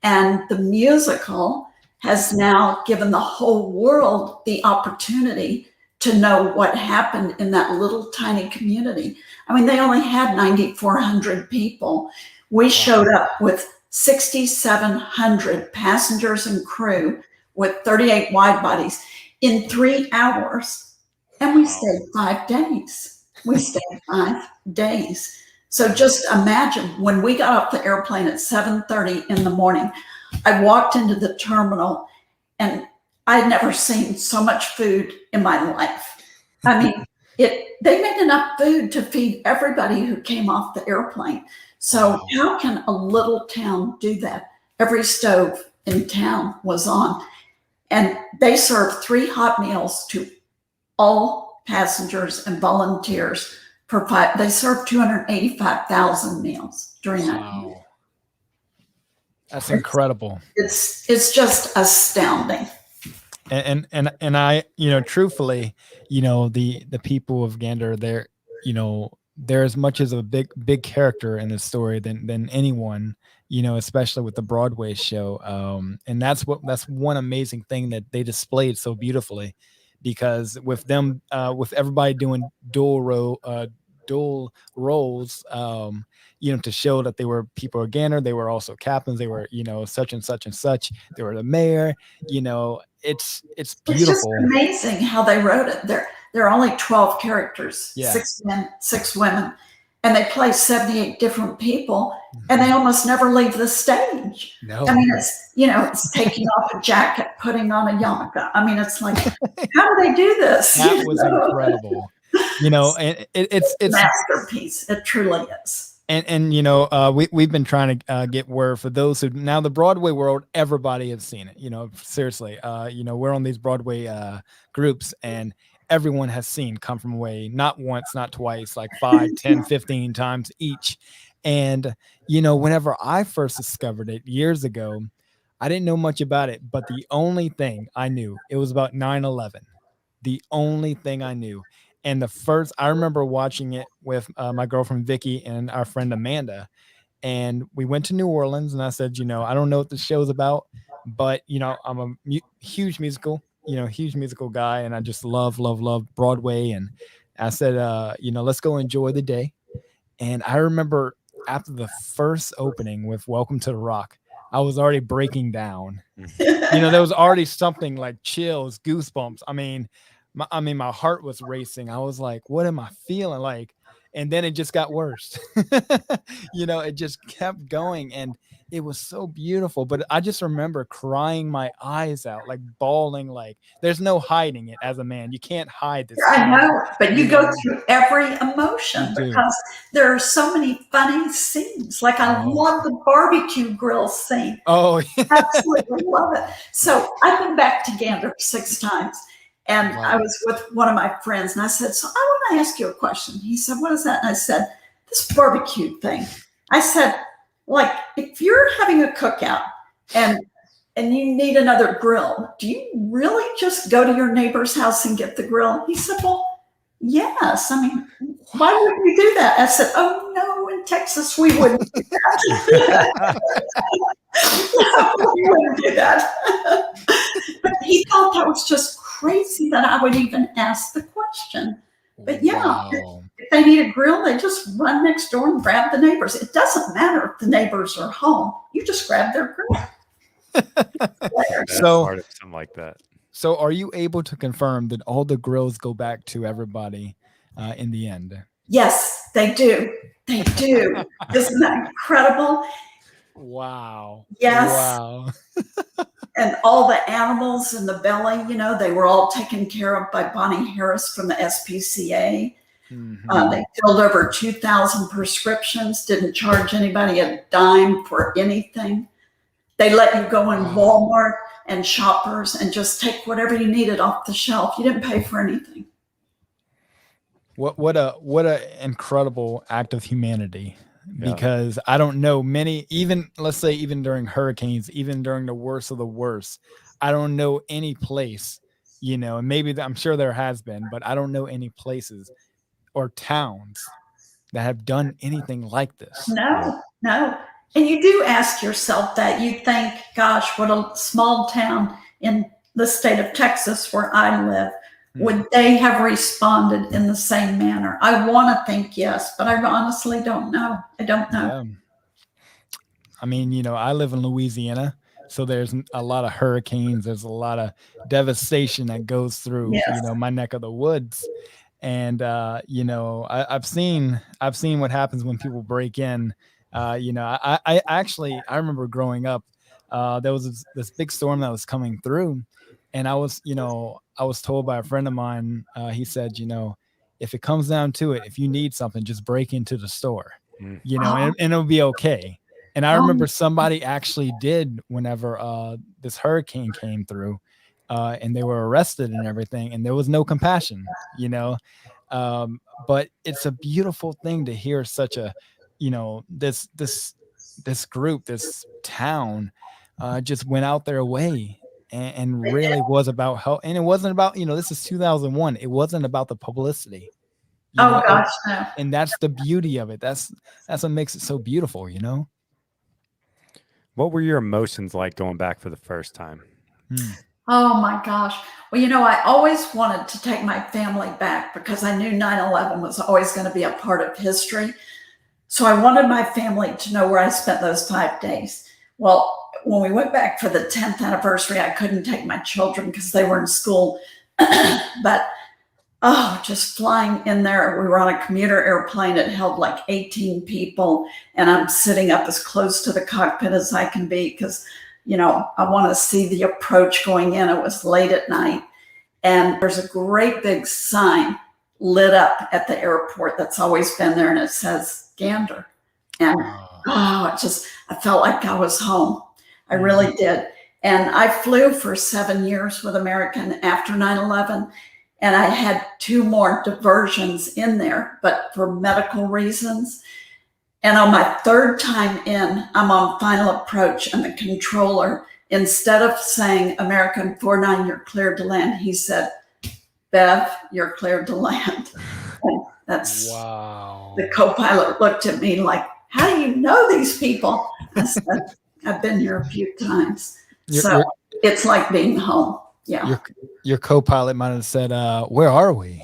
And the musical has now given the whole world the opportunity to know what happened in that little tiny community. I mean, they only had 9,400 people. We showed up with 6,700 passengers and crew with 38 wide bodies in 3 hours. And we stayed 5 days. We stayed 5 days. So just imagine, when we got off the airplane at 7:30 in the morning, I walked into the terminal and I had never seen so much food in my life. I mean, they made enough food to feed everybody who came off the airplane. So how can a little town do that? Every stove in town was on. And they served 3 hot meals to all passengers and volunteers for 5. They served 285,000 meals during that. Wow. That's incredible. It's just astounding. And I, truthfully, the people of Gander, they're as much as a big character in this story than anyone, especially with the Broadway show. And that's one amazing thing that they displayed so beautifully, because with them, with everybody doing dual roles, to show that they were people of Gander, they were also captains, they were, such and such and such, they were the mayor, it's beautiful. It's just amazing how they wrote it. There are only 12 characters, 6 men, 6 women, and they play 78 different people, and they almost never leave the stage. No. I mean, it's taking off a jacket, putting on a yarmulke. I mean, it's like, how do they do this? That was incredible. And it's a masterpiece. It truly is. And we've been trying to get word for those who, now the Broadway world, everybody has seen it. Seriously, we're on these Broadway groups, and everyone has seen Come From Away, not once, not twice, like 5, 10, 15 times each. And whenever I first discovered it years ago, I didn't know much about it, but the only thing I knew, it was about 9/11. The only thing I knew. And I remember watching it with my girlfriend Vicky and our friend Amanda, and we went to New Orleans, and I said, I don't know what the show's about, but I'm a huge musical guy, and I just love Broadway. And I said, let's go enjoy the day. And I remember after the first opening with Welcome to the Rock, I was already breaking down. There was already something like chills, goosebumps. I mean, my heart was racing. I was like, what am I feeling like? And then it just got worse. It just kept going, and it was so beautiful. But I just remember crying my eyes out, like bawling, like there's no hiding it as a man. You can't hide this. I know, but you go through every emotion because there are so many funny scenes. Like I love the barbecue grill scene. Oh, yeah. Absolutely love it. So I've been back to Gander 6 times. And I was with one of my friends, and I said, so I want to ask you a question. He said, what is that? And I said, this barbecue thing. I said, like, if you're having a cookout and you need another grill, do you really just go to your neighbor's house and get the grill? He said, well, yes. I mean, why wouldn't you do that? I said, oh, no, in Texas, we wouldn't do that. No, we wouldn't do that. But he thought that was just crazy that I would even ask the question. But if they need a grill, they just run next door and grab the neighbors. It doesn't matter if the neighbors are home. You just grab their grill. So part of something like that. So are you able to confirm that all the grills go back to everybody in the end? Yes, they do. They do. Isn't that incredible? Wow. Yes. Wow. And all the animals in the belly, they were all taken care of by Bonnie Harris from the SPCA. Mm-hmm. They filled over 2,000 prescriptions, didn't charge anybody a dime for anything. They let you go in Walmart and Shoppers and just take whatever you needed off the shelf. You didn't pay for anything. What a incredible act of humanity because I don't know many, even let's say even during hurricanes, even during the worst of the worst, I don't know any place, and maybe I'm sure there has been, but I don't know any places or towns that have done anything like this. No. And you do ask yourself that. You think, gosh, what a small town in the state of Texas where I live, would they have responded in the same manner? I want to think yes, but I honestly don't know. I don't know. Yeah. I mean, I live in Louisiana, so there's a lot of hurricanes. There's a lot of devastation that goes through, my neck of the woods. And, I've seen what happens when people break in. I remember growing up, there was this big storm that was coming through, and I was told by a friend of mine, he said, if it comes down to it, if you need something, just break into the store, and it'll be okay. And I remember somebody actually did whenever this hurricane came through, and they were arrested and everything, and there was no compassion, but it's a beautiful thing to hear such a, this group, this town, just went out their way and really was about help. And it wasn't about, this is 2001. It wasn't about the publicity. Gosh, no. And that's the beauty of it. That's what makes it so beautiful, What were your emotions like going back for the first time? Oh my gosh. Well, I always wanted to take my family back because I knew 9/11 was always going to be a part of history. So I wanted my family to know where I spent those 5 days. Well, when we went back for the 10th anniversary, I couldn't take my children because they were in school. But, just flying in there. We were on a commuter airplane. It held like 18 people. And I'm sitting up as close to the cockpit as I can be because, I want to see the approach going in. It was late at night. And there's a great big sign lit up at the airport that's always been there. And it says Gander. And I felt like I was home. I really did. And I flew for 7 years with American after 9/11. And I had 2 more diversions in there, but for medical reasons. And on my 3rd time in, I'm on final approach, and the controller, instead of saying American 49, you're cleared to land, he said, Bev, you're cleared to land. And that's wow. The co-pilot looked at me like, how do you know these people? I said, I've been here a few times. It's like being home. Yeah. Your co-pilot might have said, where are we?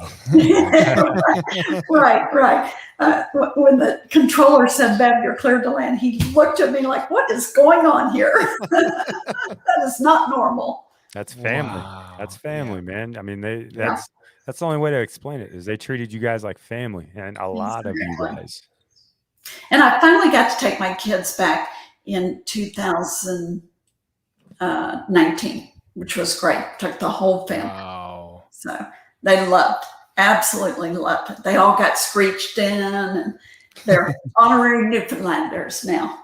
Right. When the controller said, Bev, you're cleared to land, he looked at me like, what is going on here? That is not normal. That's family. Wow. That's family, man. I mean, that's the only way to explain it is they treated you guys like family, and a lot of you guys. And I finally got to take my kids back in 2019. Which was great. Took the whole family. Wow. So they absolutely loved it. They all got screeched in, and they're honorary Newfoundlanders now.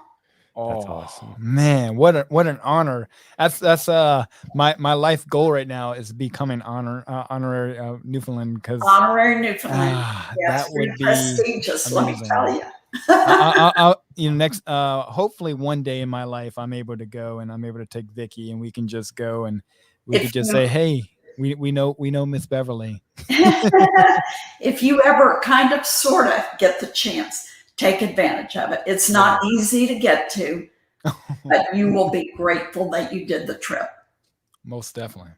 That's awesome, man. What an honor. That's my life goal right now is becoming honorary Newfoundland, because honorary Newfoundland. That would be prestigious. Amazing. Let me tell you. I'll next hopefully one day in my life I'm able to go, and I'm able to take Vicky, and we can just go, and we could just say, hey, we know Miss Beverly. If you ever kind of sort of get the chance, take advantage of it. It's not easy to get to, but you will be grateful that you did the trip. Most definitely.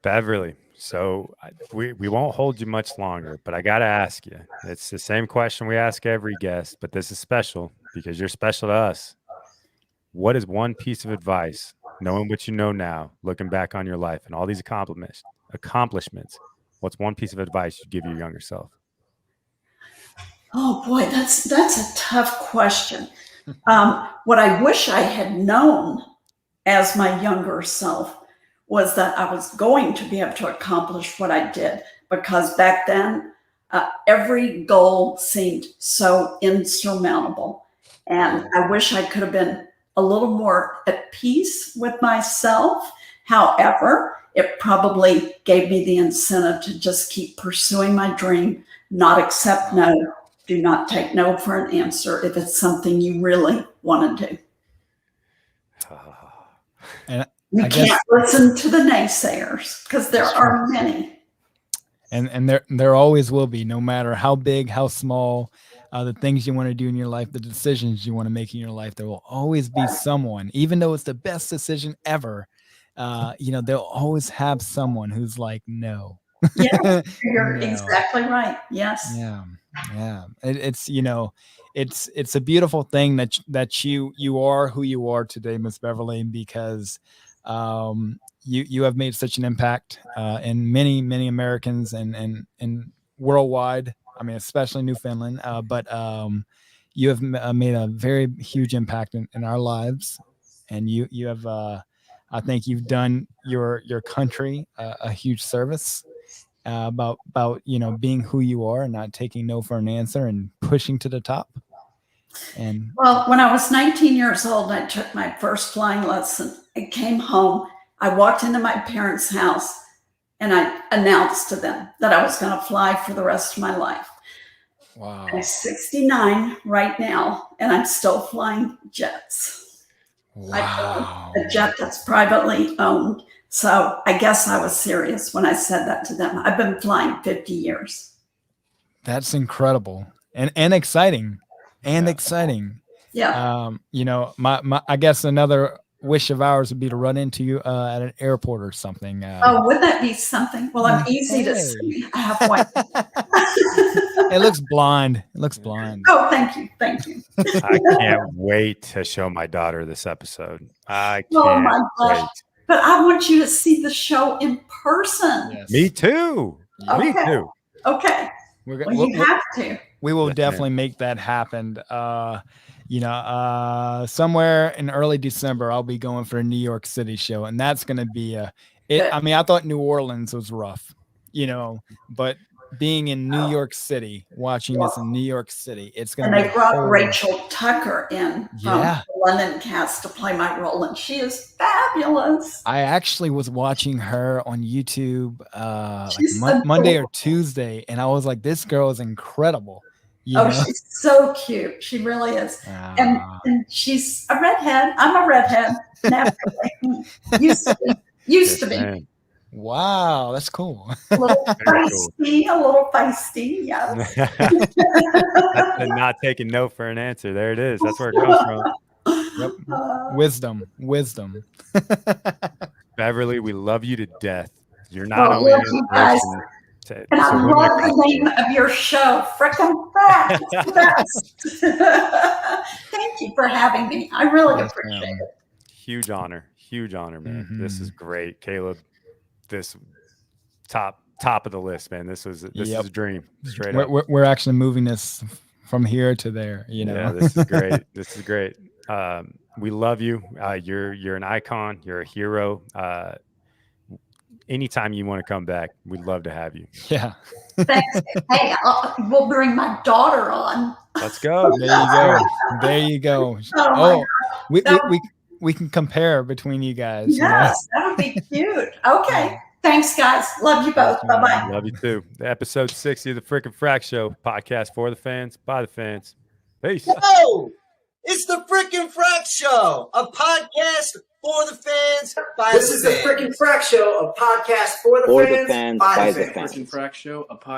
Beverly, so we won't hold you much longer, but I got to ask you. It's the same question we ask every guest, but this is special because you're special to us. What is one piece of advice, knowing what you know now, looking back on your life and all these accomplishments, what's one piece of advice you'd give your younger self? Oh boy, that's a tough question. What I wish I had known as my younger self was that I was going to be able to accomplish what I did, because back then, every goal seemed so insurmountable. And I wish I could have been a little more at peace with myself. However, it probably gave me the incentive to just keep pursuing my dream, not accept no, do not take no for an answer if it's something you really want to do. And You can't listen to the naysayers because there are many. And there always will be, no matter how big, how small, the things you want to do in your life, the decisions you want to make in your life, there will always be someone, even though it's the best decision ever, they'll always have someone who's like, no. Yeah, you're No. exactly right. Yes. Yeah. It's a beautiful thing that you are who you are today, Miss Beverley, because you have made such an impact in many Americans and worldwide. I mean, especially Newfoundland, but you have made a very huge impact in our lives, and you have I think you've done your country a huge service. About being who you are and not taking no for an answer and pushing to the top. And well, when I was 19 years old, I took my first flying lesson. I came home. I walked into my parents' house and I announced to them that I was going to fly for the rest of my life. wow, I'm 69 right now, and I'm still flying jets. wow. I fly a jet that's privately owned. So I guess I was serious when I said that to them. I've been flying 50 years. That's incredible and exciting exciting. Yeah. My I guess another wish of ours would be to run into you at an airport or something. Would that be something? Well, I'm easy to see. I have white. It looks blonde. Oh, thank you. I can't wait to show my daughter this episode. I can't Oh my gosh. wait. But I want you to see the show in person. Yes. Me too. Okay. Me too. Okay. You have to. We will definitely make that happen. Somewhere in early December, I'll be going for a New York City show, and that's going to be I mean, I thought New Orleans was rough, but being in New York City, watching this in New York City, it's going to be. And they brought Rachel Tucker in from Yeah. the London cast to play my role, and she is fabulous. I actually was watching her on YouTube She's so Monday cool. or Tuesday, and I was like, this girl is incredible. She's so cute. She really is. And she's a redhead. I'm a redhead. Naturally. Used to be. Man. Wow, that's cool. A little Very cool. feisty. Yeah. That's the not taking no for an answer. There it is. That's where it comes from. Yep. Wisdom. Beverley, we love you to death. You're not only love an you guys. inspiration And I women love across the name of your show, Frickin' Frack. It's the best. Thank you for having me. I really appreciate it. Huge honor, man. Mhm. This is great, Caleb. This top of the list, man. This is a dream. Straight up. We're actually moving this from here to there. Yeah, this is great. This is great. We love you. You're an icon. You're a hero. Anytime you want to come back, we'd love to have you. Yeah. Thanks. Hey, we'll bring my daughter on. Let's go. There you go. Oh, we can compare between you guys. yes, that would be cute. Okay. Thanks, guys. Love you both. Bye-bye. Love you too. Episode 60 of the Frickin' Frack Show podcast for the fans, by the fans. Peace. Whoa! It's the Frickin' Frack Show, a podcast for the fans, by This the is the fans. Frickin' Frack Show, a podcast for the fans, by the fans. Frickin' Frack Show, a podcast